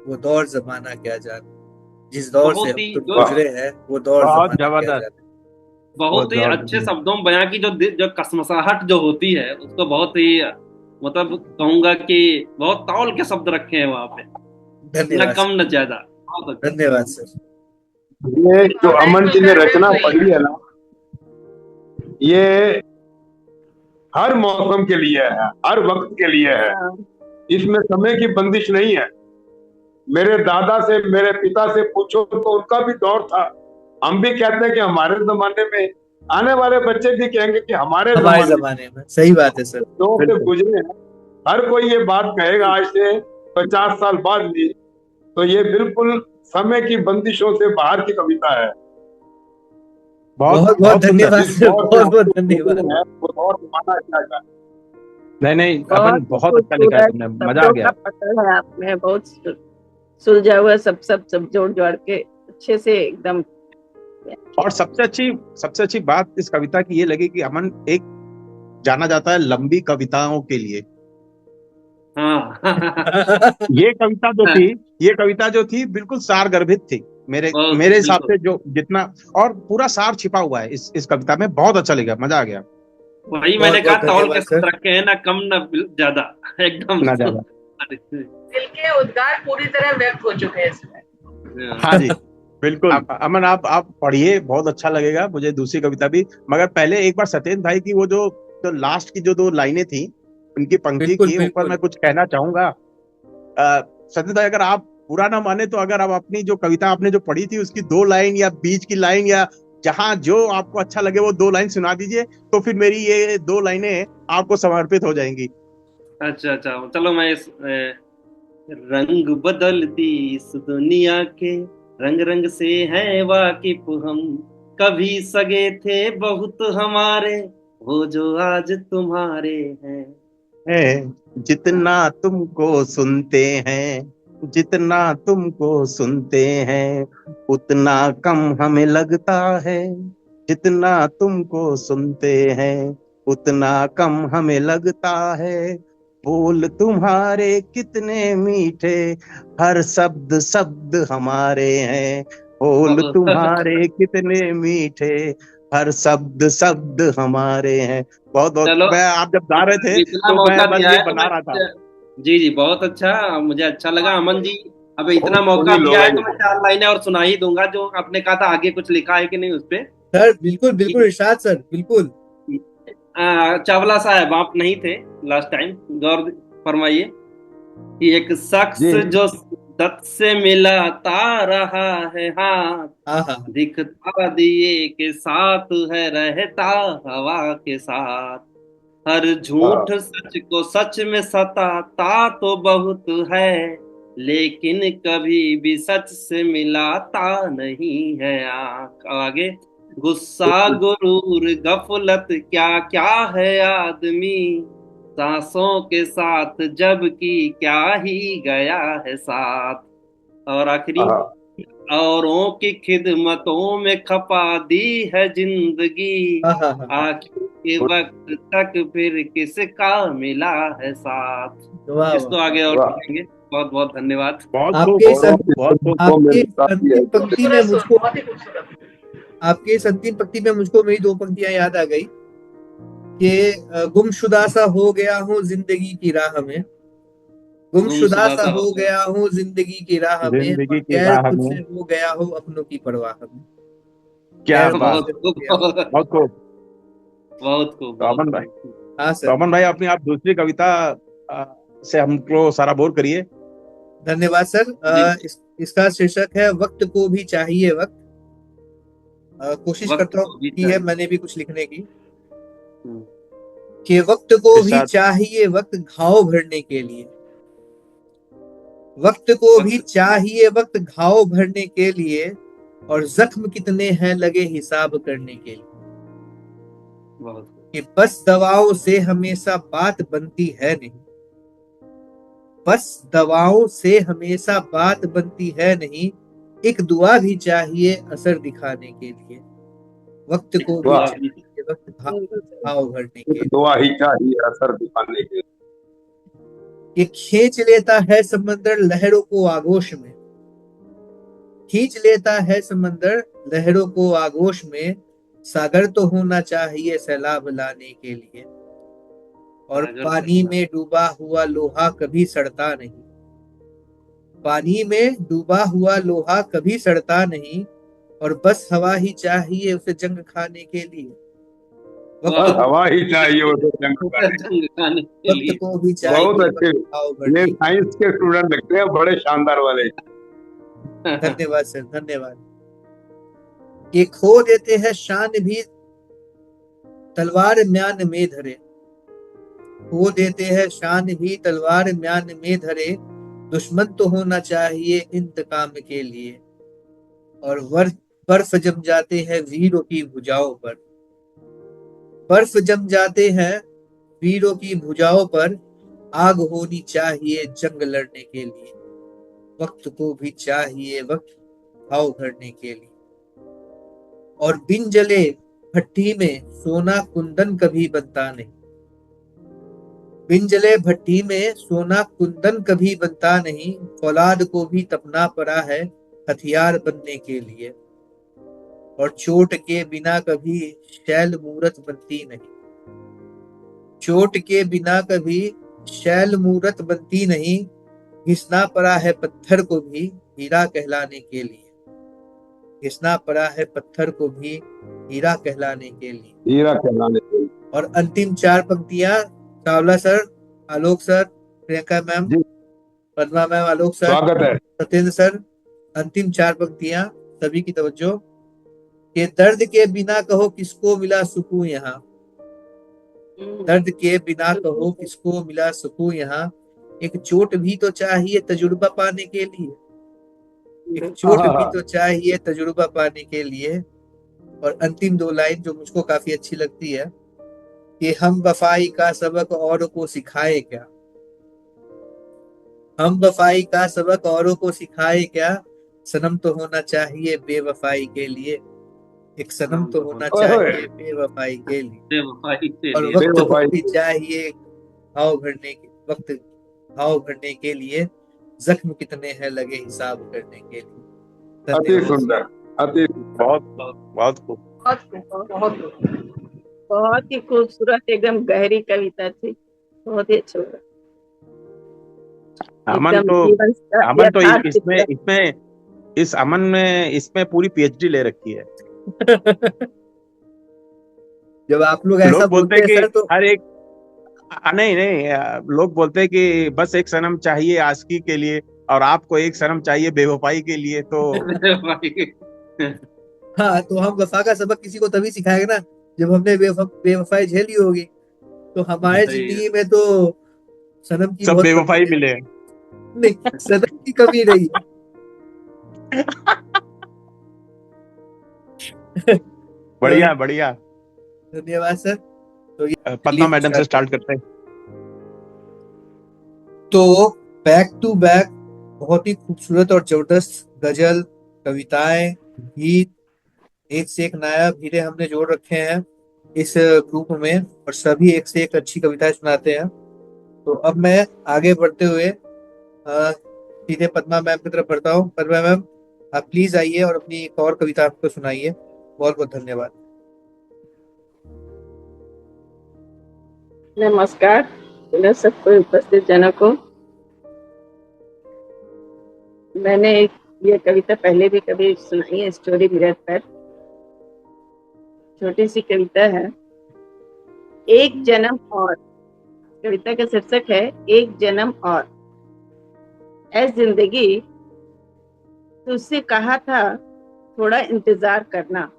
Speaker 6: वो दौर जमाना क्या जाने। जिस दौर से हम तुम गुजरे हैं वो दौर जमाना क्या जाने।
Speaker 5: बहुत ही अच्छे शब्दों में बयां की जो कसमसाहट जो होती है उसको बहुत ही मतलब कहूंगा कि बहुत तौल के शब्द रखे हैं वहां पे, न
Speaker 6: धन्यवाद
Speaker 5: कम न ज्यादा।
Speaker 6: धन्यवाद सर।
Speaker 2: ये जो अमन जी ने रचना पढ़ी है ना, ये हर मौसम के लिए है, हर वक्त के लिए है। इसमें समय की बंदिश नहीं है। मेरे दादा से, मेरे पिता से पूछो तो उनका भी दौर था। हम भी कहते हैं कि हमारे जमाने में, आने वाले बच्चे भी कहेंगे कि हमारे
Speaker 6: जमाने में। सही बात है सर।
Speaker 2: दौर से गुजरे हैं। हर कोई ये बात कहेगा आज से 50 साल बाद भी। तो ये बिल्कुल समय की बंदिशों से बाहर की कविता है।
Speaker 6: बहुत बहुत धन्यवाद सर, बहुत बहुत धन्यवाद।
Speaker 2: वो दौर जमाना क्या है।
Speaker 1: नहीं अमन, बहुत अच्छा लिखा है तुमने, मजा आ गया।
Speaker 4: पकड़ है आपने, बहुत सुलझा हुआ सब जोड़ जोड़ के अच्छे से एकदम।
Speaker 1: और सबसे अच्छी बात इस कविता की ये लगी कि अमन एक जाना जाता है लंबी कविताओं के लिए।
Speaker 5: हाँ।
Speaker 1: ये कविता जो थी बिल्कुल सार गर्भित थी मेरे हिसाब से, जो जितना और पूरा सार छिपा हुआ है इस कविता में। बहुत अच्छा लगा, मजा आ गया।
Speaker 5: वही मैंने कहा, तौल के शब्द रखे हैं, ना कम ना ज्यादा, एकदम
Speaker 1: ना ज्यादा।
Speaker 3: दिल के उद्गार पूरी तरह व्यक्त हो चुके हैं इसमें।
Speaker 1: हाँ जी बिल्कुल। अमन आप पढ़िए, बहुत अच्छा लगेगा मुझे दूसरी कविता भी। मगर पहले एक बार सत्येंद्र भाई की वो जो तो लास्ट की जो दो लाइनें थी उनकी पंक्ति
Speaker 6: बिल्कुल
Speaker 1: की ऊपर
Speaker 6: बिल्कुल।
Speaker 1: मैं कुछ कहना चाहूंगा। सचिन भाई, अगर आप बुरा ना माने तो अगर आप अपनी जो कविता आपने जो पढ़ी थी उसकी दो लाइन या बीच की लाइन या जहां जो आपको अच्छा लगे वो दो लाइन सुना दीजिए, तो फिर मेरी ये दो लाइनें आपको समर्पित हो जाएंगी।
Speaker 5: अच्छा अच्छा, चलो मैं रंग बदलती इस दुनिया के, रंग रंग से हैं वाकिफ हम, कभी सगे थे बहुत हमारे, वो जो आज तुम्हारे हैं।
Speaker 1: है जितना तुमको सुनते हैं, जितना तुमको सुनते हैं, उतना कम हमें लगता है। जितना तुमको सुनते हैं, उतना कम हमें लगता है। बोल तुम्हारे कितने मीठे, हर शब्द शब्द हमारे हैं। बोल
Speaker 5: बहुत
Speaker 1: तुम्हारे कितने मीठे, हर शब्द शब्द हमारे हैं। बहुत बहुत
Speaker 5: चलो,
Speaker 1: मैं, आप जब गा रहे थे
Speaker 5: इतना
Speaker 1: तो
Speaker 5: मौका
Speaker 1: मैं बस
Speaker 5: दिया
Speaker 1: ये
Speaker 5: है तो
Speaker 1: बना
Speaker 5: मैं
Speaker 1: रहा था।
Speaker 5: जी जी बहुत अच्छा, मुझे अच्छा लगा अमन जी। अब इतना
Speaker 2: बहुत
Speaker 5: मौका
Speaker 2: ही
Speaker 5: दिया
Speaker 2: लोग
Speaker 5: है तो मैं चार लाइनें और सुना ही दूंगा, जो आपने कहा था आगे कुछ लिखा है कि नहीं उस पे।
Speaker 6: सर बिल्कुल बिल्कुल इरशाद सर, बिल्कुल।
Speaker 5: चावला साहब आप नहीं थे लास्ट टाइम, गौर फरमाइए कि एक शख्स
Speaker 1: जी
Speaker 5: जो दत्त से मिलाता रहा है हाथ,
Speaker 6: हाँ हाँ हाँ।
Speaker 5: दिखता दिए के साथ है, रहता हवा के साथ, हर झूठ सच को सच में सताता तो बहुत है, लेकिन कभी भी सच से मिलाता नहीं है आंख। आगे, गुस्सा गुरूर गफलत क्या क्या है आदमी, सांसों के साथ जबकि क्या ही गया है साथ। और आखिरी, औरों की खिदमतों में खपा दी है जिंदगी,
Speaker 6: हाँ हाँ हाँ।
Speaker 5: आखिर के वक्त तक फिर किसका मिला है
Speaker 6: वाह
Speaker 5: साथ। इसको
Speaker 6: वाह।
Speaker 5: आगे और
Speaker 2: वाह,
Speaker 5: पढ़ेंगे। बहुत बहुत धन्यवाद।
Speaker 1: बहुत खूब,
Speaker 6: आपके इस
Speaker 2: औरों की
Speaker 1: बहुत खूब।
Speaker 2: खिदमतों में
Speaker 6: आपके इस
Speaker 2: काफी है।
Speaker 6: अंतिम पंक्ति में
Speaker 3: खूबसूरत सुर,
Speaker 6: मुझको
Speaker 3: बहुत ही खूबसूरत।
Speaker 6: आपके इस अंतिम पंक्ति में मुझको मेरी दो पंक्तियां याद आ गई कि गुमशुदा सा हो गया हूँ जिंदगी की राह में, गुमशुदा
Speaker 5: गुमशुदा
Speaker 6: सा
Speaker 5: सा हो
Speaker 6: हो
Speaker 5: गया।
Speaker 6: गया हूँ जिंदगी की राह में, और
Speaker 1: जिंदगी की
Speaker 6: गैर
Speaker 1: राह
Speaker 6: खुद
Speaker 1: में।
Speaker 6: से हो गया हूँ अपनों की परवाह में।
Speaker 1: क्या
Speaker 6: गैर खुद
Speaker 1: बात,
Speaker 6: से
Speaker 5: बहुत
Speaker 6: हो
Speaker 5: खूब,
Speaker 6: गया हूँ।
Speaker 1: बहुत खूब।
Speaker 5: बहुत खूब,
Speaker 1: तो
Speaker 5: बहुत
Speaker 1: अमन भाई,
Speaker 5: खूब।
Speaker 6: हाँ
Speaker 1: तो
Speaker 6: सर।
Speaker 1: अमन भाई अपनी आप दूसरी कविता अ, से हमको सारा बोर करिए।
Speaker 6: धन्यवाद सर।
Speaker 5: जी,
Speaker 6: इसका शीर्षक है वक्त को भी चाहिए वक्त। कोशिश
Speaker 5: वक्त
Speaker 6: करता हूँ
Speaker 5: को भी
Speaker 6: की है
Speaker 5: चाहिए।
Speaker 6: मैंने भी कुछ लिखने की,
Speaker 5: हम्म,
Speaker 6: कि वक्त को भी
Speaker 1: इरशाद।
Speaker 6: चाहिए वक्त घाव भरने के लिए, वक्त को भी
Speaker 5: वक्त
Speaker 6: चाहिए वक्त घाव भरने के लिए, और जख्म कितने हैं लगे हिसाब करने के लिए,
Speaker 5: बहुत खूब।
Speaker 6: कि बस दवाओं से हमेशा बात बनती है नहीं, बस दवाओं से हमेशा बात बनती है नहीं, एक दुआ भी चाहिए असर दिखाने के लिए, वक्त
Speaker 5: एक
Speaker 6: को भी
Speaker 5: दुआ
Speaker 2: वाह,
Speaker 5: भी।
Speaker 6: चाहिए वक्त घाव भरने के
Speaker 2: एक
Speaker 6: लिए,
Speaker 2: दुआ ही चाहिए असर दिखाने के।
Speaker 6: कि खींच लेता है समंदर लहरों को आगोश में, खींच लेता है समंदर लहरों को आगोश में, सागर तो होना चाहिए सैलाब लाने के लिए, और
Speaker 5: सागर तो
Speaker 6: पानी में डूबा हुआ लोहा कभी सड़ता नहीं, पानी में डूबा हुआ लोहा कभी सड़ता नहीं, और बस हवा ही चाहिए उसे जंग खाने के लिए, वक्त
Speaker 2: बस
Speaker 5: वाह।
Speaker 6: को
Speaker 2: हवा ही चाहिए वो तो जंग खाने।
Speaker 5: जंग खाने के
Speaker 6: वक्त
Speaker 5: लिए।
Speaker 6: को भी
Speaker 2: बहुत
Speaker 6: चाहिए
Speaker 2: अच्छे।
Speaker 6: वक्त घाव
Speaker 2: ये
Speaker 6: भरने के लिए।
Speaker 2: साइंस के स्टूडेंट लगते हैं, बड़े शानदार वाले।
Speaker 6: धन्यवाद सर, धन्यवाद। ये खो देते हैं शान भी तलवार म्यान में धरे, खो देते हैं शान भी तलवार म्यान में धरे, दुश्मन तो होना चाहिए इंतकाम के लिए, और बर्फ जम जाते हैं वीरों की भुजाओं पर, बर्फ जम जाते हैं वीरों की भुजाओं पर, आग होनी चाहिए जंग लड़ने के लिए, वक्त को भी चाहिए वक्त घाव भरने के लिए, और बिन जले भट्टी में सोना कुंदन कभी बनता नहीं, बिन जले भट्टी में सोना कुंदन कभी बनता नहीं, फौलाद को भी तपना पड़ा है हथियार बनने के लिए, और चोट के बिना कभी शैल मूरत बनती नहीं, चोट के बिना कभी शैल मूरत बनती नहीं, घिसना पड़ा है पत्थर को भी हीरा कहलाने के लिए, घिसना पड़ा है पत्थर को भी हीरा कहलाने के लिए,
Speaker 2: हीरा कहलाने के।
Speaker 6: और अंतिम 4 पंक्तियां चावला सर, आलोक सर, प्रियंका मैम,
Speaker 2: जी।
Speaker 6: पद्मा मैम, आलोक सर,
Speaker 2: स्वागत है।
Speaker 6: सत्येंद्र सर। अंतिम 4 पंक्तियां, सभी की तवज्जो। कि दर्द के बिना कहो किसको मिला सुकून यहाँ, दर्द के बिना कहो किसको मिला सुकून यहाँ, एक चोट भी तो चाहिए तजुर्बा पाने के लिए, एक चोट भी तो चाहिए तजुर्बा पाने के लिए। और अंतिम 2 लाइन जो मुझको काफी अच्छी लगती है कि हम वफाई का सबक औरों को सिखाए क्या, हम वफाई का सबक औरों को सिखाए क्या, सनम तो होना चाहिए बेवफाई के लिए, एक सनम तो होना
Speaker 2: ओए होए,
Speaker 6: चाहिए बेवफाई के लिए।
Speaker 5: बेवफाई के
Speaker 6: और
Speaker 5: लिए।
Speaker 6: वक्त को
Speaker 2: बेवफाई।
Speaker 6: भी चाहिए घाव भरने के वक्त, घाव भरने के लिए, जख्म कितने हैं लगे हिसाब करने के लिए।
Speaker 2: अति
Speaker 6: धन्यवाद।
Speaker 2: सुंदर, अति
Speaker 1: बहुत बहुत खूब।
Speaker 3: बहुत
Speaker 4: बहुत ही खूबसूरत, एकदम गहरी कविता थी, बहुत ही अच्छा लगा।
Speaker 1: अमन
Speaker 4: एकदम
Speaker 1: तो
Speaker 4: जीवन का
Speaker 1: अमन तो
Speaker 4: यथार्थ
Speaker 1: इसमें
Speaker 4: चित्र।
Speaker 1: इसमें इस अमन ने इसमें पूरी पीएचडी ले रखी है।
Speaker 6: जब आप लोग ऐसा
Speaker 1: लोग बोलते
Speaker 6: बोलते
Speaker 1: हैं
Speaker 6: हैं
Speaker 1: कि
Speaker 6: सर तो
Speaker 1: हर एक नहीं नहीं लोग बोलते हैं कि बस एक सनम चाहिए आशिकी के लिए और आपको एक सनम चाहिए बेवफाई के लिए, तो
Speaker 5: बेवफाई।
Speaker 6: हाँ, तो हम वफा का सबक किसी को तभी सिखाएंगे ना जब हमने बेवफाई झेली होगी। तो हमारे
Speaker 5: सही है।
Speaker 6: जिंदगी में तो सनम की
Speaker 1: सब
Speaker 6: बहुत कमी
Speaker 1: बेवफाई
Speaker 6: है।
Speaker 1: मिले।
Speaker 6: नहीं, सनम की कमी नहीं है।
Speaker 1: बढ़िया बढ़िया।
Speaker 6: धन्यवाद सर। तो ये
Speaker 1: पद्मा मैडम से स्टार्ट करते हैं।
Speaker 6: तो बैक टू बैक बहुत ही खूबसूरत और जबरदस्त गजल, कविताएं, गीत, एक से एक नायाब हीरे हमने जोड़ रखे हैं इस ग्रुप में, और सभी एक से एक अच्छी कविताएं सुनाते हैं। तो अब मैं आगे बढ़ते हुए सीधे पद्मा मैम की तरफ बढ़ता हूँ। पद्मा मैम, आप प्लीज आइए और अपनी एक और कविता आपको सुनाइए। बहुत बहुत धन्यवाद।
Speaker 4: नमस्कार पुनः सबको उपस्थित जनों को। मैंने ये कविता पहले भी कभी सुनाई है, स्टोरी मिरर पर। छोटी सी कविता है, एक जन्म और। कविता का शीर्षक है एक जन्म और। ऐ जिंदगी तुझसे कहा था थोड़ा इंतजार करना,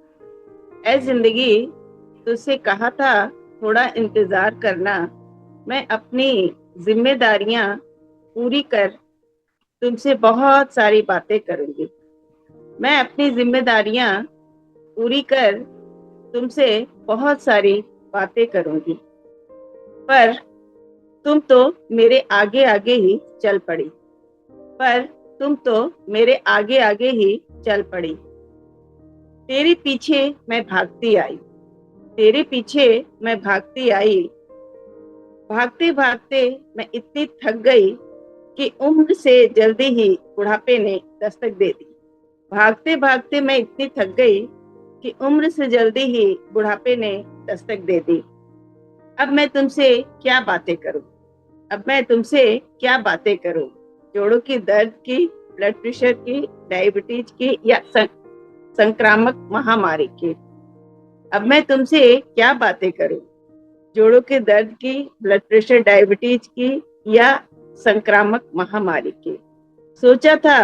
Speaker 4: ऐ जिंदगी तुझसे कहा था थोड़ा इंतजार करना, मैं अपनी जिम्मेदारियां पूरी कर तुमसे बहुत सारी बातें करूंगी, मैं अपनी जिम्मेदारियां पूरी कर तुमसे बहुत सारी बातें करूंगी। पर तुम तो मेरे आगे आगे ही चल पड़ी, पर तुम तो मेरे आगे आगे ही चल पड़ी। तेरे पीछे मैं भागती आई, तेरे पीछे मैं भागती आई। भागते भागते मैं इतनी थक गई कि उम्र से जल्दी ही बुढ़ापे ने दस्तक दे दी। भागते भागते मैं इतनी थक गई कि उम्र से जल्दी ही बुढ़ापे ने दस्तक दे दी। अब मैं तुमसे क्या बातें करूं, अब मैं तुमसे क्या बातें करूं, जोड़ों की दर्द की, ब्लड प्रेशर की, डायबिटीज की या संक्रामक महामारी की। अब मैं तुमसे क्या बातें करूं, जोड़ों के दर्द की, ब्लड प्रेशर, डायबिटीज की या संक्रामक महामारी की। सोचा था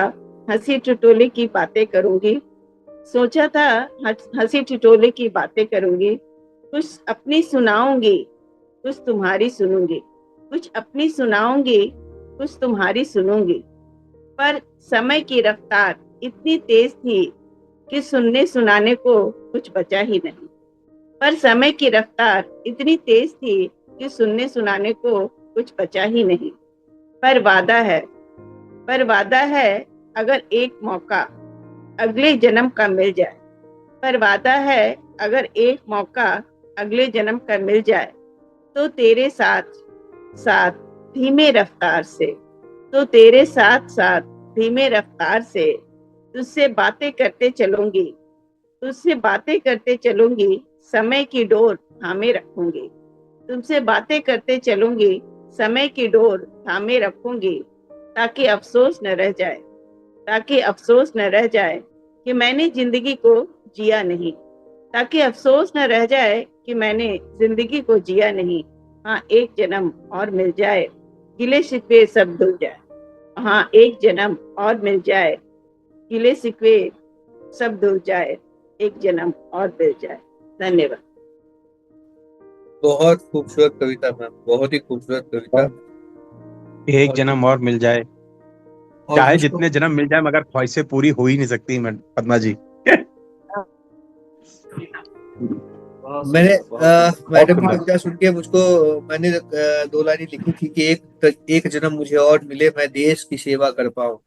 Speaker 4: हंसी ठिठोले की बातें करूंगी, सोचा था हंसी ठिठोले की बातें करूंगी। कुछ अपनी सुनाऊंगी, कुछ तुम्हारी सुनूंगी, कुछ अपनी सुनाऊंगी, कुछ तुम्हारी सुनूंगी। पर समय की रफ्तार इतनी तेज थी कि सुनने सुनाने को कुछ बचा ही नहीं। पर समय की रफ्तार इतनी तेज थी कि सुनने सुनाने को कुछ बचा ही नहीं। पर वादा है, पर वादा है अगर एक मौका अगले जन्म का मिल जाए, पर वादा है अगर एक मौका अगले जन्म का मिल जाए, तो तेरे साथ साथ धीमे रफ्तार से, तो तेरे साथ साथ धीमे रफ्तार से तुझसे बातें करते चलूंगी, तुझसे बातें करते चलूंगी, समय की डोर थामे रखूंगी। तुमसे बातें करते चलूंगी, समय की डोर थामे रखूंगी, ताकि अफसोस न रह जाए, ताकि अफसोस न रह जाए कि मैंने जिंदगी को जिया नहीं, ताकि अफसोस न रह जाए कि मैंने जिंदगी को जिया नहीं। हाँ, एक जन्म और मिल जाए, गिले शिकवे सब धुल जाए। हाँ, एक जन्म और मिल जाए, गिले शिकवे सब धुल जाए, एक जन्म और मिल जाए। धन्यवाद।
Speaker 6: बहुत खूबसूरत कविता मैम, बहुत ही खूबसूरत कविता।
Speaker 1: एक जन्म और मिल जाए,
Speaker 6: और
Speaker 1: चाहे
Speaker 6: मुझको
Speaker 1: जितने जन्म मिल जाए मगर ख्वाहिशें पूरी हो ही नहीं सकती पद्मा जी।
Speaker 6: मैंने मैडम की
Speaker 1: सुंदर।
Speaker 6: कविता सुन के मुझको मैंने दो लाइन लिखी थी कि एक जन्म मुझे और मिले, मैं देश की सेवा कर पाऊं।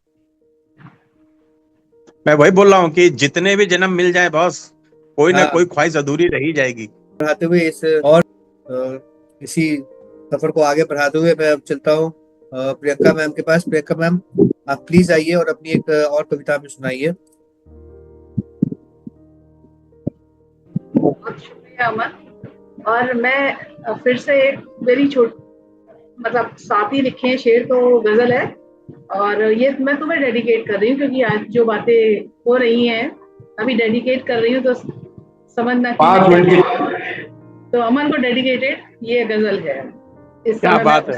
Speaker 1: मैं वही बोल रहा हूँ कि जितने भी जन्म मिल जाए बॉस, कोई ना
Speaker 6: हाँ,
Speaker 1: कोई ख्वाहिश अधूरी रह ही जाएगी।
Speaker 6: बढ़ाते हुए इस और इसी सफर को आगे बढ़ाते हुए मैं अब चलता हूँ प्रियंका मैम के पास। प्रियंका मैम, आप प्लीज आइए और अपनी एक और कविता हमें सुनाइए।
Speaker 3: बहुत शुक्रिया अमन। और मैं फिर से एक मेरी मतलब साथ ही लिखे हैं शेर तो गजल है, और ये मैं तुम्हें डेडिकेट कर रही हूँ क्योंकि आज जो बातें हो रही हैं अभी डेडिकेट कर रही हूँ, तो समझना कि मैं
Speaker 2: 5 मिनट की
Speaker 3: तो अमन को डेडिकेटेड ये गजल है। इस
Speaker 1: क्या
Speaker 3: समय मैं
Speaker 1: बात है।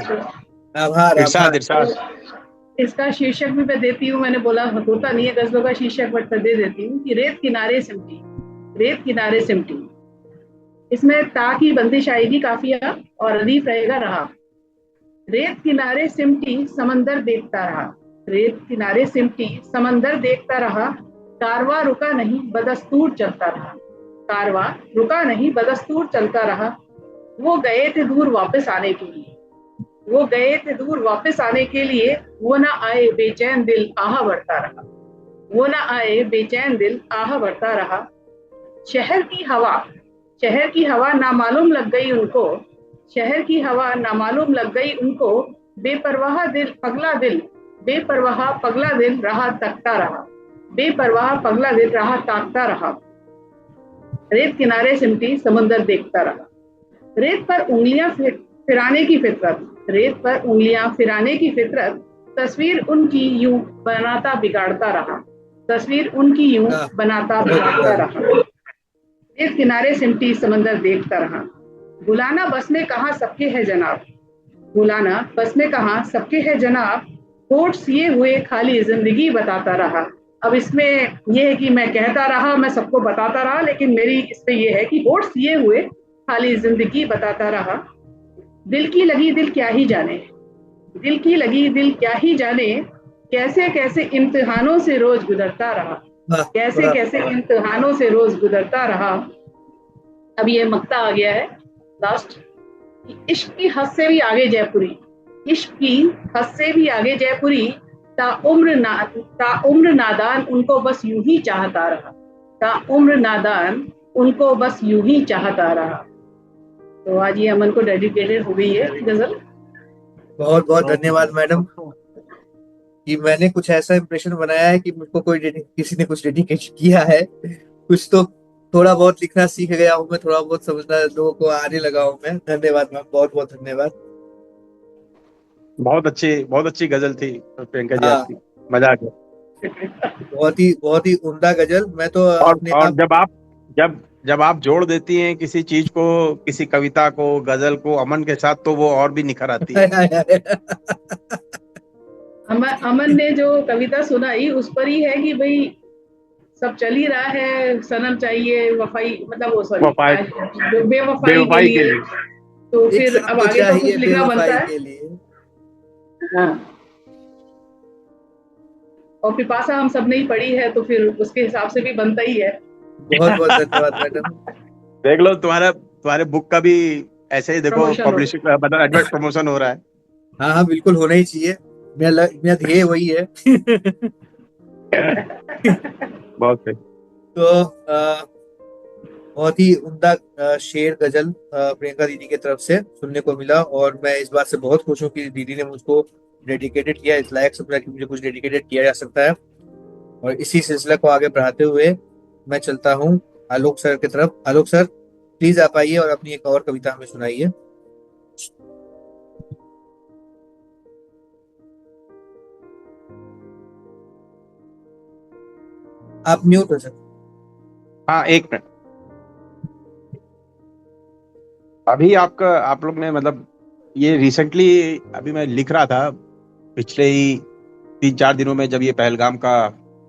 Speaker 6: आभार
Speaker 1: इरशाद
Speaker 6: आभार।
Speaker 1: इरशाद।
Speaker 3: इसका शीर्षक भी मैं देती हूँ, मैंने बोला होता नहीं है गजलों का शीर्षक, बट मैं दे देती हूँ कि रेत किनारे सिमटी, रेत किनारे सिमटी। इसमें ता की बंदिश आएगी काफिया और अलीफ रहेगा रहा। रेत किनारे सिमटी समंदर देखता रहा, रेत किनारे सिमटी समंदर देखता रहा। कारवां रुका नहीं बदस्तूर चलता रहा, कारवां रुका नहीं बदस्तूर चलता रहा। वो गए थे दूर वापस आने के लिए, वो गए थे दूर वापस आने के लिए। वो ना आए बेचैन दिल आह बढ़ता रहा, वो ना आए बेचैन दिल आह बढ़ता रहा। शहर की हवा, शहर की हवा नामालूम लग गई उनको, शहर की हवा नामालूम लग गई उनको। बेपरवाह दिल पगला दिल, बेपरवाह पगला दिल रहा तकता रहा, बेपरवाह पगला दिल रहा ताकता रहा। रेत किनारे सिमटी समंदर देखता रहा। रेत पर उंगलियां फिराने की फितरत, रेत पर उंगलियां फिराने की फितरत। तस्वीर उनकी यूं बनाता बिगाड़ता रहा, तस्वीर उनकी यूं
Speaker 6: हाँ,
Speaker 3: बनाता
Speaker 6: बहुत
Speaker 3: बिगाड़ता
Speaker 6: सुंदर।
Speaker 3: रहा। रेत किनारे सिमटी समंदर देखता रहा। बुलाना बस में कहा सबके है जनाब, बुलाना बस में कहा सबके है जनाब। होठ सिए हुए खाली जिंदगी बताता रहा। अब इसमें यह है कि मैं कहता रहा, मैं सबको बताता रहा, लेकिन मेरी इस पे ये है कि होठ सिए हुए खाली जिंदगी बताता रहा। दिल की लगी दिल क्या ही जाने, दिल की लगी दिल क्या ही जाने। कैसे कैसे इम्तिहानों से रोज गुजरता रहा,
Speaker 6: वाह,
Speaker 3: कैसे
Speaker 6: वाह।
Speaker 3: कैसे इम्तिहानों से रोज गुजरता रहा। अब ये मक्ता आ गया है लास्ट। इश्क की हद से भी आगे जयपुरी, इश्क की हद से भी आगे जयपुरी। ताउम्र नादान उनको बस यूं ही चाहता रहा, ताउम्र नादान उनको बस यूं ही चाहता रहा। तो आज ये अमन को डेडिकेटेड हो गई है गजल।
Speaker 6: बहुत बहुत धन्यवाद मैडम कि मैंने कुछ ऐसा इंप्रेशन बनाया है कि मुझको किसी ने कुछ डेडिकेट किया है। कुछ तो थोड़ा बहुत लिखना सीख गया हूँ मैं, थोड़ा बहुत समझना लोगों को आने लगा हूँ मैं। धन्यवाद मैम, बहुत बहुत धन्यवाद।
Speaker 1: बहुत अच्छी गजल थी प्रियंका जी
Speaker 6: हाँ,
Speaker 1: आपकी। मजा आ गया।
Speaker 6: बहुत ही उम्दा गजल। मैं तो अपने
Speaker 1: और
Speaker 6: आप
Speaker 1: जब जब आप जोड़ देती हैं किसी चीज को, किसी कविता को, गजल को अमन के साथ, तो वो और भी निखर आती है।
Speaker 3: अमन ने जो कविता सुनाई उस पर ही है कि भाई सब चल ही रहा है, सनम चाहिए वफाई, मतलब वो सॉरी
Speaker 1: वफाई,
Speaker 3: बेवफाई के
Speaker 1: बेवफाई के
Speaker 3: लिए।
Speaker 1: लिए।
Speaker 3: तो
Speaker 6: एक
Speaker 3: फिर
Speaker 6: सनम
Speaker 3: अब
Speaker 6: तो
Speaker 3: आगे तो
Speaker 6: चाहिए
Speaker 3: कुछ लिखना बनता
Speaker 6: बेवफाई
Speaker 3: है।
Speaker 6: के लिए।
Speaker 3: हाँ, और पिपासा हम सब ने ही पढ़ी है तो फिर उसके हिसाब से भी बनता ही है।
Speaker 6: बहुत बहुत धन्यवाद मैडम।
Speaker 1: देख लो, तुम्हारा तुम्हारे बुक का भी ऐसे ही देखो
Speaker 3: प्रमोशन हो।
Speaker 1: पब्लिशिंग, मतलब एडवर्ट प्रमोशन हो रहा है।
Speaker 6: हाँ हाँ, बिल्कुल होना ही चाहिए। मेरा ध्येय वही है।
Speaker 1: बहुत सही।
Speaker 6: तो बहुत ही उम्दा शेर गजल प्रियंका दीदी की तरफ से सुनने को मिला, और मैं इस बात से बहुत खुश हूँ कि दीदी ने मुझको डेडिकेटेड किया, इस लायक समझा कि मुझे कुछ डेडिकेटेड किया जा सकता है। और इसी सिलसिले को आगे बढ़ाते हुए मैं चलता हूँ आलोक सर की तरफ। आलोक सर, प्लीज आप आइए और अपनी एक और कविता हमें सुनाइए। आप म्यूट हो सर।
Speaker 1: हाँ, एक मिनट। अभी आपका आप लोग ने मतलब ये रिसेंटली अभी मैं लिख रहा था पिछले ही 3-4 दिनों में जब ये पहलगाम का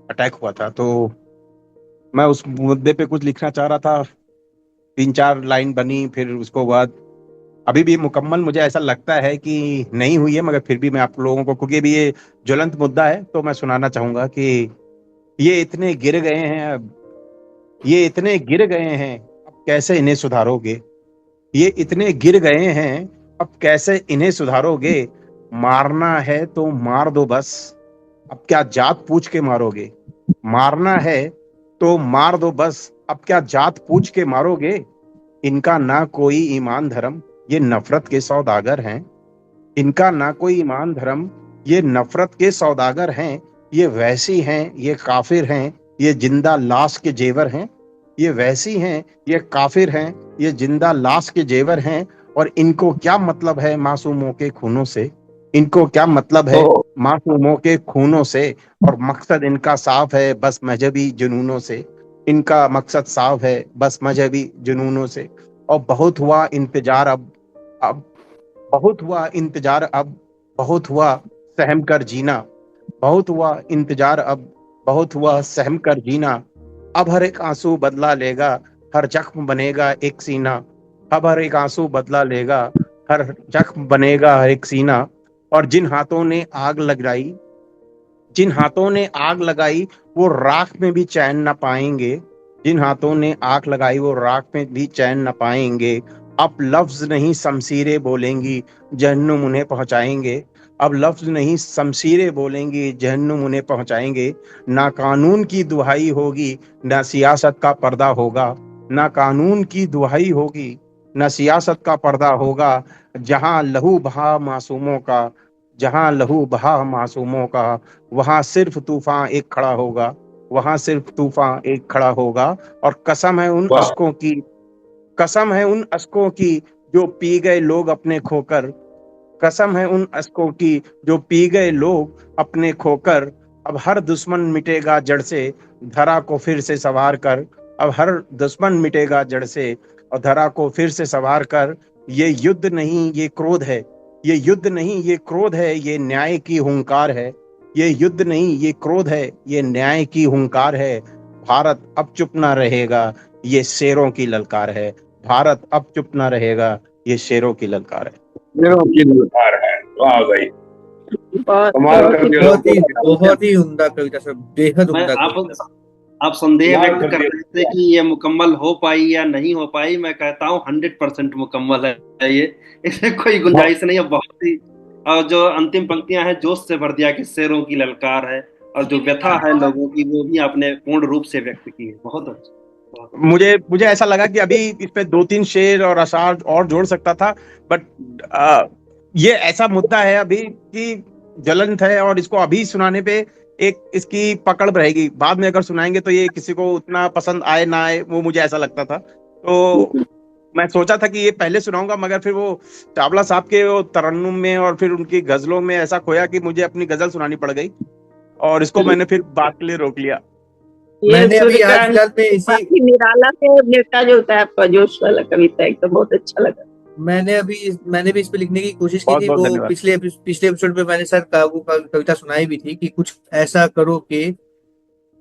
Speaker 1: अटैक हुआ था, तो मैं उस मुद्दे पे कुछ लिखना चाह रहा था। 3-4 लाइन बनी, फिर उसको बाद अभी भी मुकम्मल मुझे ऐसा लगता है कि नहीं हुई है, मगर फिर भी मैं आप लोगों को, क्योंकि अभी ये ज्वलंत मुद्दा है, तो मैं सुनाना चाहूंगा कि ये इतने गिर गए हैं अब, ये इतने गिर गए हैं, अब कैसे इन्हें सुधारोगे। ये इतने गिर गए हैं, अब कैसे इन्हें सुधारोगे। मारना है तो मार दो बस, अब क्या जात पूछ के मारोगे। मारना है तो मार दो बस, अब क्या जात पूछ के मारोगे। इनका ना कोई ईमान धर्म, ये नफरत के सौदागर हैं। इनका ना कोई ईमान धर्म, ये नफरत के सौदागर हैं। ये वैसी हैं, ये काफिर हैं, ये जिंदा लाश के जेवर हैं। ये वैसी हैं, ये काफिर हैं, ये जिंदा लाश के जेवर हैं। और इनको क्या मतलब है मासूमों के खूनों से। इनको क्या मतलब है
Speaker 2: ओह,
Speaker 1: मासूमों के खूनों से। और मकसद इनका साफ है, बस मजहबी जुनूनों से। इनका मकसद साफ है, बस मजहबी जुनूनों से। और बहुत हुआ इंतजार अब बहुत हुआ इंतजार अब, बहुत हुआ सहम कर जीना। बहुत हुआ इंतजार अब, बहुत हुआ सहम कर जीना। अब हर एक आंसू बदला लेगा, हर जख्म बनेगा एक सीना। अब हर एक आंसू बदला लेगा, हर जख्म बनेगा एक सीना। और जिन हाथों ने आग लगाई, जिन हाथों ने आग लगाई, वो राख में भी चैन न पाएंगे। जिन हाथों ने आग लगाई, वो राख में भी चैन न पाएंगे। अब लफ्ज नहीं शमशीरें बोलेंगी, जहन्नुम उन्हें पहुंचाएंगे। अब लफ्ज नहीं शमशीरें बोलेंगी, जहन्नुम उन्हें पहुंचाएंगे। ना कानून की दुहाई होगी, ना सियासत का पर्दा होगा। ना कानून की दुहाई होगी, ना सियासत का पर्दा होगा। जहां लहू बहा मासूमों का, जहां लहू बहा मासूमों का, वहां सिर्फ तूफान एक खड़ा होगा। वहां सिर्फ तूफान एक खड़ा होगा। और कसम है उन
Speaker 2: वाह,
Speaker 1: अश्कों की, कसम है उन अश्कों की जो पी गए लोग अपने खोकर। कसम है उन अश्कों की जो पी गए लोग अपने खोकर। अब हर दुश्मन मिटेगा जड़ से, धरा को फिर से सवार कर। अब हर दुश्मन मिटेगा जड़ से, और धरा को फिर से सवार कर। ये युद्ध नहीं ये क्रोध है, ये युद्ध नहीं ये क्रोध है, ये न्याय की हुंकार है। ये युद्ध नहीं ये क्रोध है, ये न्याय की हुंकार है। भारत अब चुप ना रहेगा, ये शेरों की ललकार है। भारत अब चुप ना रहेगा, ये शेरों की ललकार है।
Speaker 2: मेरों की ललकार है। वाह भाई,
Speaker 4: बहुत
Speaker 2: कमाल
Speaker 4: बहुत
Speaker 2: कर
Speaker 4: ही
Speaker 2: दिया
Speaker 6: बहुत ही
Speaker 2: लोगों
Speaker 6: बहुत ही उम्दा कविता सर, बेहद
Speaker 5: मैं
Speaker 6: उम्दा कविता।
Speaker 5: आप संदेह
Speaker 2: याद
Speaker 5: व्यक्त
Speaker 2: कर
Speaker 5: कर
Speaker 2: दिया।
Speaker 5: रहे थे कि ये मुकम्मल हो पाई या नहीं हो पाई। मैं कहता हूँ 100% मुकम्मल है ये, इसमें कोई गुंजाइश नहीं है। बहुत ही और जो अंतिम पंक्तियां हैं जोश से भर दिया कि शेरों की ललकार है, और जो व्यथा है लोगों की वो भी आपने पूर्ण रूप से व्यक्त की है। बहुत अच्छा, बहुत अच्छा।
Speaker 1: मुझे मुझे ऐसा लगा कि अभी इस पे 2-3 शेर और अशार और जोड़ सकता था, बट ये ऐसा मुद्दा है अभी कि ज्वलंत है, और इसको अभी सुनाने पे एक इसकी पकड़ रहेगी। बाद में अगर सुनाएंगे तो ये किसी को उतना पसंद आए ना आए, वो मुझे ऐसा लगता था। तो मैं सोचा था कि ये पहले सुनाऊंगा, मगर फिर वो चावला साहब के वो तरन्नुम में और फिर उनकी गजलों में ऐसा खोया कि मुझे अपनी गजल सुनानी पड़ गई, और इसको मैंने फिर बात के लिए रोक लिया।
Speaker 4: ये
Speaker 6: मैंने
Speaker 4: सुर
Speaker 6: अभी
Speaker 4: का
Speaker 6: हाल फिलहाल में इसी
Speaker 4: काफी निराला से निपटा जो होता है आपका जोश वाला कविता, एक तो बहुत अच्छा लगा।
Speaker 6: मैंने भी इस पे लिखने की कोशिश की
Speaker 1: बहुत
Speaker 6: थी।
Speaker 1: बहुत
Speaker 6: वो
Speaker 1: धन्यवाद।
Speaker 6: पिछले एपिसोड में मैंने शायद वो कविता सुनाई भी थी कि कुछ ऐसा करो कि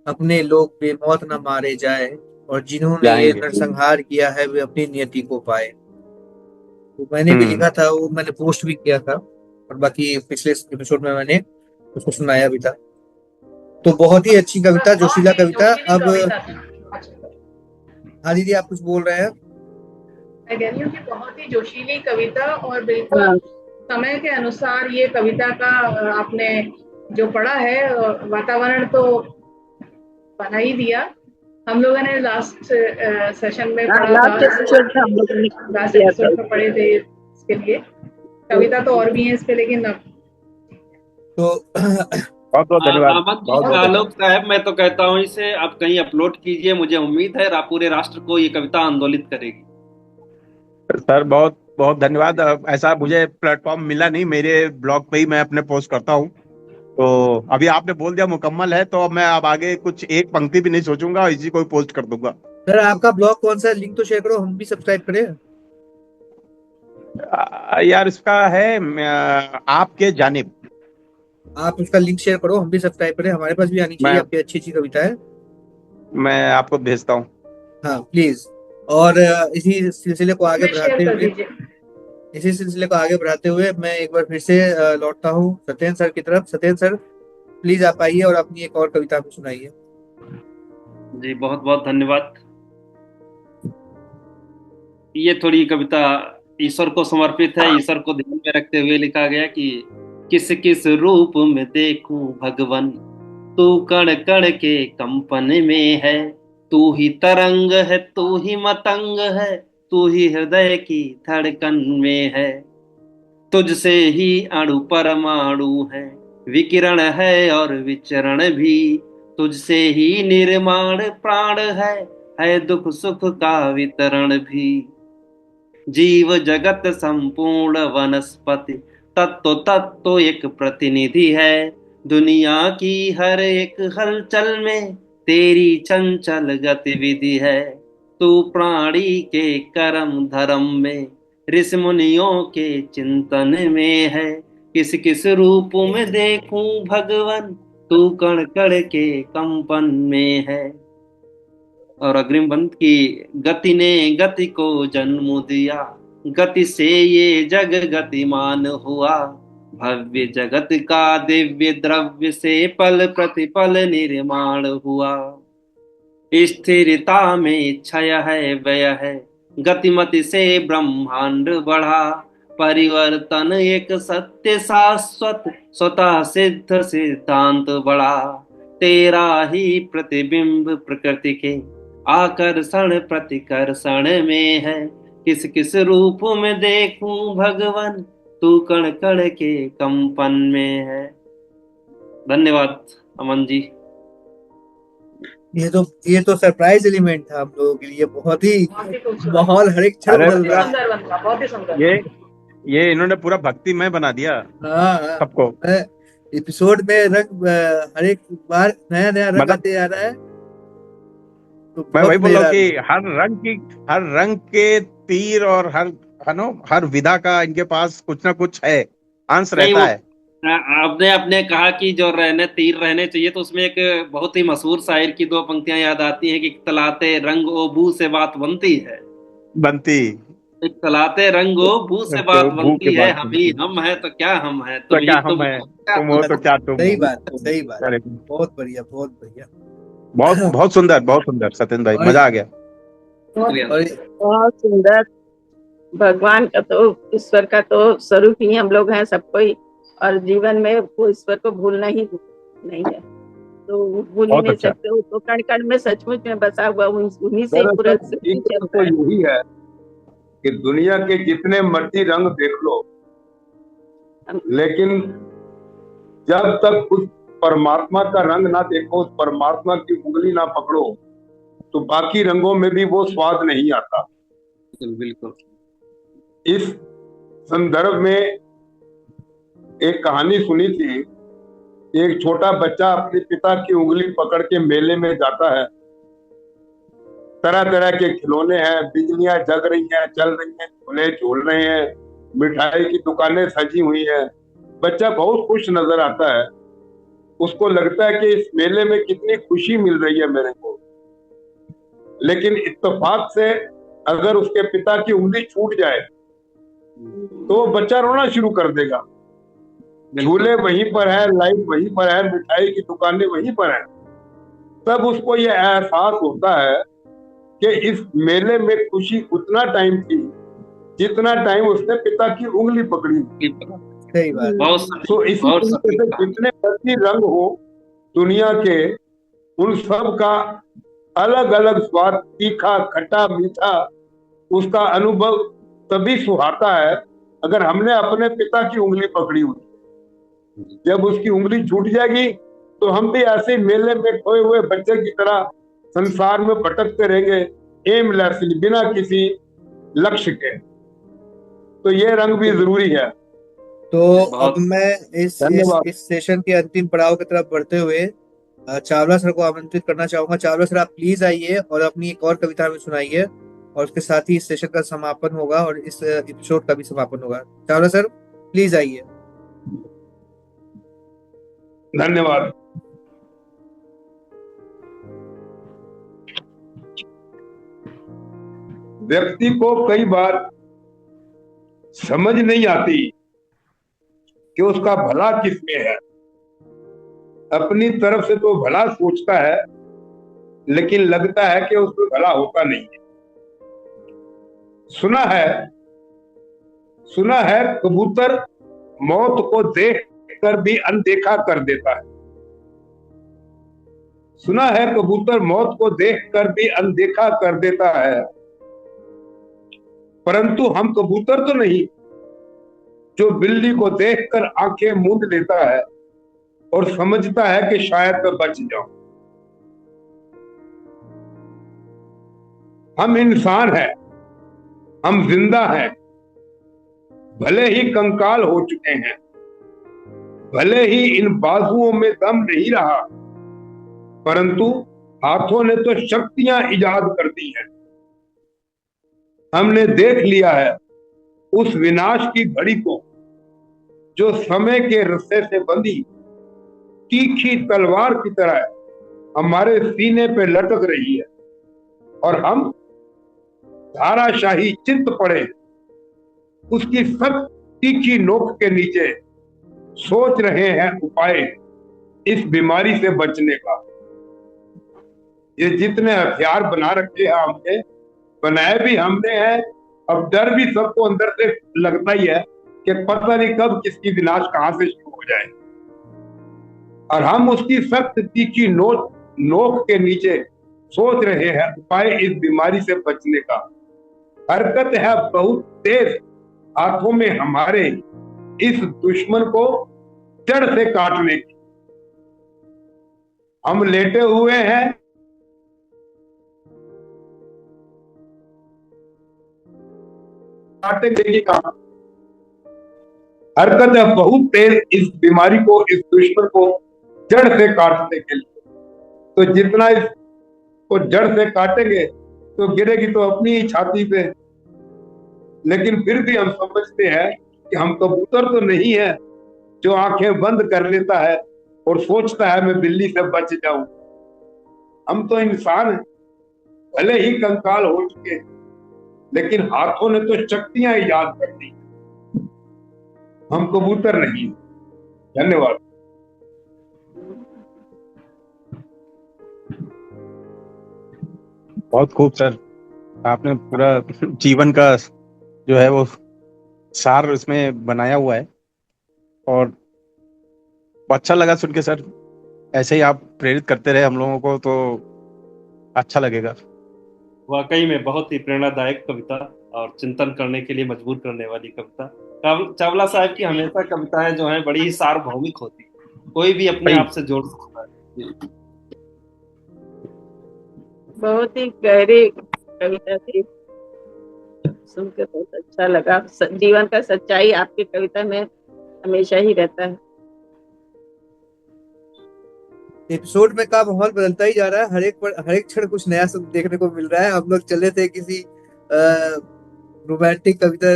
Speaker 6: अपने लोग बेमौत न मारे जाए, और जिन्होंने ये
Speaker 1: जाएंगे।
Speaker 6: नरसंहार किया है वे अपनी नियति को पाए। तो मैंने भी
Speaker 1: हम्म।
Speaker 6: लिखा था, वो मैंने पोस्ट भी किया था, और बाकी पिछले एपिसोड में मैंने उसको सुनाया भी था। तो बहुत ही अच्छी कविता, जोशीला कविता। अब हाँ दीदी, आप कुछ बोल रहे हैं?
Speaker 3: मैं कह रही हूँ कि बहुत ही जोशीली कविता, और बिल्कुल
Speaker 4: हाँ,
Speaker 3: समय के अनुसार ये कविता का आपने जो पढ़ा है वातावरण तो बना ही दिया। हम लोगों ने लास्ट सेशन में पढ़ा था,
Speaker 4: लास्ट एपिसोड में हम लोगों ने
Speaker 3: लास्ट
Speaker 4: किया था।
Speaker 3: एपिसोड में पढ़े थे इसके लिए। कविता तो और भी है इस पे, लेकिन अब
Speaker 6: तो
Speaker 1: बहुत बहुत धन्यवाद।
Speaker 5: अमन जी,
Speaker 1: बहुत बहुत धन्यवाद।
Speaker 5: आलोक साहब, मैं तो कहता हूँ इसे आप कहीं अपलोड कीजिए। मुझे उम्मीद है पूरे राष्ट्र को ये कविता आंदोलित करेगी।
Speaker 1: सर बहुत बहुत धन्यवाद। ऐसा मुझे प्लेटफॉर्म मिला नहीं, मेरे ब्लॉग पे ही मैं अपने पोस्ट करता हूँ। तो अभी आपने बोल दिया मुकम्मल है, तो अब मैं अब आगे कुछ एक पंक्ति भी नहीं सोचूंगा, इसी को ही पोस्ट कर दूंगा।
Speaker 6: सर आपका ब्लॉग कौन सा है? लिंक तो शेयर करो, हम भी सब्सक्राइब करें।
Speaker 1: यार इसका है आपके जानिब।
Speaker 6: आप उसका लिंक शेयर करो, हम भी सब्सक्राइब करें, हमारे पास भी आनी चाहिए
Speaker 1: मैं
Speaker 6: आपकी अच्छी अच्छी कविता है।
Speaker 1: मैं आपको भेजता हूँ।
Speaker 6: हाँ प्लीज। और इसी सिलसिले को आगे
Speaker 3: में शेयर
Speaker 6: बढ़ाते
Speaker 3: कर
Speaker 6: हुए
Speaker 3: दीजिए।
Speaker 6: मैं एक बार फिर से लौटता हूँ सत्येंद्र सर की तरफ। सत्येंद्र सर प्लीज आप आइए और अपनी एक और कविता हमें सुनाइए।
Speaker 5: जी बहुत बहुत धन्यवाद। ये थोड़ी कविता ईश्वर को समर्पित है। ईश्वर को ध्यान में रखते हुए लिखा गया कि किस किस रूप में देखूं भगवन, तू कण कण के कंपन में है। तू ही तरंग है, तू ही मतंग है, तू ही हृदय की धड़कन में है। तुझसे ही अणु परमाणु है, विकिरण है और विचरण भी। तुझसे ही निर्माण प्राण है दुख सुख का वितरण भी। जीव जगत संपूर्ण वनस्पति, तत्व तत्व एक प्रतिनिधि है। दुनिया की हर एक हलचल में तेरी चंचल गतिविधि है। तू प्राणी के कर्म धर्म में, ऋषि मुनियों के चिंतन में है। किस किस रूप में देखूं भगवन, तू कण कण के कंपन में है। और अग्रिम बंद की गति ने गति को जन्म दिया, गति से ये जग गतिमान हुआ। भव्य जगत का दिव्य द्रव्य से पल प्रतिपल निर्माण हुआ। स्थिरता में क्षय है व्यय है, गतिमति से ब्रह्मांड बढ़ा। परिवर्तन एक सत्य शाश्वत, स्वतः सिद्ध सिद्धांत बड़ा। तेरा ही प्रतिबिंब प्रकृति के आकर्षण प्रतिकर्षण में है। किस किस रूप में देखूं भगवन, तू कण कण के कंपन में है। धन्यवाद अमन जी।
Speaker 6: ये तो सरप्राइज एलिमेंट था हम लोगों के लिए, बहुत ही
Speaker 3: बहुत ही खूबसूरत,
Speaker 6: माहौल हर एक क्षण
Speaker 1: अरे
Speaker 6: बदल
Speaker 3: बहुत ही
Speaker 6: रहा है।
Speaker 3: सुंदर बनता, बहुत ही सुंदर।
Speaker 1: ये इन्होंने पूरा भक्तिमय बना दिया
Speaker 6: हाँ हाँ।
Speaker 1: सबको।
Speaker 6: एपिसोड में रंग हर एक बार नया नया रंग
Speaker 1: मतलब
Speaker 6: आते जा रहा है, तो
Speaker 1: मैं
Speaker 6: बहुत
Speaker 1: वही बोल रहा हूँ
Speaker 6: मजेदार
Speaker 1: कि
Speaker 6: है।
Speaker 1: हर रंग के तीर और हर विधा का इनके पास कुछ ना कुछ है, अंश
Speaker 5: नहीं
Speaker 1: रहता
Speaker 5: वो
Speaker 1: है।
Speaker 5: आपने आपने कहा कि जो रहने तीर रहने चाहिए, तो उसमें एक बहुत ही मशहूर शायर की दो पंक्तियां याद आती हैं कि तलाते रंग ओ बू से बात बनती है।
Speaker 1: बनती
Speaker 5: एक तलाते रंग ओ बू से बात
Speaker 1: तो भू के
Speaker 5: बनती है।
Speaker 1: बाद
Speaker 5: हम ही
Speaker 1: बनती।
Speaker 5: हम है तो क्या हम है,
Speaker 1: तो
Speaker 5: तुम ही
Speaker 1: क्या
Speaker 5: तुम
Speaker 1: हम है,
Speaker 5: हो क्या
Speaker 1: तुम हो
Speaker 5: तुम
Speaker 1: तो
Speaker 5: हो।
Speaker 1: क्या तुम
Speaker 6: सही
Speaker 1: हो।
Speaker 6: बात है, सही बात है।
Speaker 1: करेक्ट।
Speaker 6: बहुत बढ़िया, बहुत बढ़िया।
Speaker 1: बहुत बहुत सुंदर, बहुत सुंदर सत्येंद्र भाई,
Speaker 6: और
Speaker 1: मजा आ गया।
Speaker 3: बहुत
Speaker 5: शुक्रिया।
Speaker 6: और
Speaker 4: बहुत सुंदर। भगवान का तो, ईश्वर का तो स्वरूप ही हम लोग हैं सबको ही, और जीवन में वो ईश्वर को भूलना ही नहीं है, तो भूल ही
Speaker 1: बहुत
Speaker 4: नहीं
Speaker 1: अच्छा।
Speaker 4: सकते। वो तो कण कण में सचमुच में बसा हुआ, उन्हीं से ही पूरा
Speaker 2: दरअसल
Speaker 4: सृष्टि
Speaker 2: हकीकत
Speaker 4: चलता
Speaker 2: तो
Speaker 4: है।
Speaker 2: यही है कि दुनिया के जितने मर्जी रंग देख लो,
Speaker 4: हम-
Speaker 2: लेकिन जब तक उस परमात्मा का रंग ना देखो, उस परमात्मा की उंगली ना पकड़ो, तो बाकी रंगों में भी वो स्वाद नहीं आता।
Speaker 5: बिल्कुल बिल्कुल।
Speaker 2: इस संदर्भ में एक कहानी सुनी थी। एक छोटा बच्चा अपने पिता की उंगली पकड़ के मेले में जाता है। तरह तरह के खिलौने हैं, बिजलियां जग रही हैं, चल रही हैं, झूले झूल रहे हैं, मिठाई की दुकानें सजी हुई हैं। बच्चा बहुत खुश नजर आता है। उसको लगता है कि इस मेले में कितनी खुशी मिल रही है मेरे को। लेकिन इत्तेफाक से अगर उसके पिता की उंगली छूट जाए तो वो बच्चा रोना शुरू कर देगा। झूले वहीं पर है, लाइट वहीं पर है, मिठाई की दुकानें वहीं पर है। तब उसको यह एहसास होता है कि इस मेले में खुशी उतना टाइम थी जितना टाइम उसने पिता की उंगली पकड़ी।
Speaker 5: बिल्कुल।
Speaker 6: सही बात।
Speaker 5: बहुत सटीक,
Speaker 2: तो इसी
Speaker 5: बहुत
Speaker 2: तरीके
Speaker 5: सटीक
Speaker 2: से
Speaker 5: कहा।
Speaker 2: जितने मर्जी रंग हो दुनिया के, उन सब का अलग अलग स्वाद, तीखा खट्टा मीठा, उसका अनुभव तभी सुहाता है अगर हमने अपने पिता की उंगली पकड़ी हुई। जब उसकी उंगली छूट जाएगी तो हम भी ऐसे मेले में खोए हुए बच्चे की तरह संसार में भटकते रहेंगे, एमलेसली, बिना किसी लक्ष्य के। तो ये रंग भी जरूरी है।
Speaker 6: तो अब
Speaker 5: बहुत
Speaker 6: मैं
Speaker 2: धन्यवाद।
Speaker 6: इस सेशन के अंतिम पड़ाव की तरफ बढ़ते हुए चावला सर को आमंत्रित करना चाहूंगा। चावला सर आप प्लीज आइए और अपनी एक और कविता हमें सुनाइए। और उसके साथ ही इस सेशन का समापन होगा और इस एपिसोड का भी समापन होगा। चावला सर प्लीज आइए।
Speaker 2: धन्यवाद। व्यक्ति को कई बार समझ नहीं आती कि उसका भला किसमें है। अपनी तरफ से तो भला सोचता है, लेकिन लगता है कि उसमें भला होता नहीं है। सुना है कबूतर मौत को देख कर भी अनदेखा कर देता है। सुना है कबूतर मौत को देख कर भी अनदेखा कर देता है, परंतु हम कबूतर तो नहीं जो बिल्ली को देखकर आंखें मूंद लेता है और समझता है कि शायद मैं बच जाऊं। हम इंसान हैं, हम जिंदा हैं, भले ही कंकाल हो चुके हैं, भले ही इन बाजुओं में दम नहीं रहा, परंतु हाथों ने तो शक्तियां इजाद कर दी हैं। हमने देख लिया है उस विनाश की घड़ी को जो समय के रस्से से बंधी तीखी तलवार की तरह हमारे सीने पे लटक रही है, और हम धाराशाही चित्त पड़े उसकी सख्त तीखी नोक के नीचे सोच रहे हैं उपाय इस बीमारी से बचने का। ये जितने हथियार बना रखे हैं हमने, बनाए भी हमने हैं। अब डर भी सबको अंदर से लगता ही है कि पता नहीं कब किसकी विनाश कहां से शुरू हो जाए, और हम उसकी सख्त तीखी नोक के नीचे सोच रहे हैं उपाय इस बीमारी से बचने का। हरकत है बहुत तेज हाथों में हमारे इस दुश्मन को जड़ से काटने की। हम लेटे हुए हैं, काटेंगे कहां। हरकत है बहुत तेज इस बीमारी को, इस दुश्मन को जड़ से काटने के लिए। तो जितना इसको जड़ से काटेंगे तो गिरेगी तो अपनी ही छाती पे। लेकिन फिर भी हम समझते हैं कि हम कबूतर तो नहीं है जो आंखें बंद कर लेता है और सोचता है मैं बिल्ली से बच जाऊं। हम तो इंसान हैं, भले ही कंकाल हो चुके हैं, लेकिन हाथों ने तो शक्तियां याद कर दी। हम कबूतर नहीं। धन्यवाद।
Speaker 1: बहुत खूब सर, आपने पूरा जीवन का जो है वो सार इसमें बनाया हुआ है, और अच्छा लगा सुन के सर। ऐसे ही आप प्रेरित करते रहे हम लोगों को तो अच्छा लगेगा।
Speaker 5: वाकई में बहुत ही प्रेरणादायक कविता और चिंतन करने के लिए मजबूर करने वाली कविता। चावला साहब की हमेशा कविताएं जो हैं बड़ी ही सार्वभौमिक होती, कोई भी अपने आप से जोड़ सकता है।
Speaker 4: बहुत ही गहरी कविता थी, सुनकर बहुत अच्छा लगा। जीवन का सच्चाई आपकी कविता में हमेशा ही रहता है।
Speaker 6: एपिसोड में का माहौल बदलता ही जा रहा है, हर एक क्षण कुछ नया सब देखने को मिल रहा है। हम लोग चले थे किसी रोमांटिक कविता,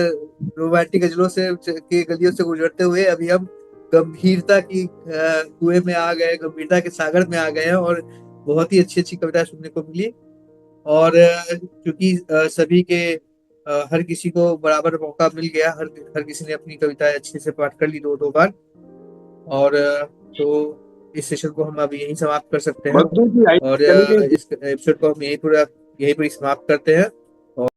Speaker 6: रोमांटिक गजलों से के गलियों से गुजरते हुए अभी हम गंभीरता की कुएं में आ गए, गंभीरता के सागर में आ गए हैं, और बहुत ही अच्छी अच्छी कविता सुनने को मिली। और क्योंकि सभी के हर किसी को बराबर मौका मिल गया, हर किसी ने अपनी कविताएं अच्छे से पाठ कर ली दो बार। और तो इस सेशन को हम अब यहीं समाप्त कर सकते हैं, और इस एपिसोड को हम यहीं पर समाप्त करते हैं।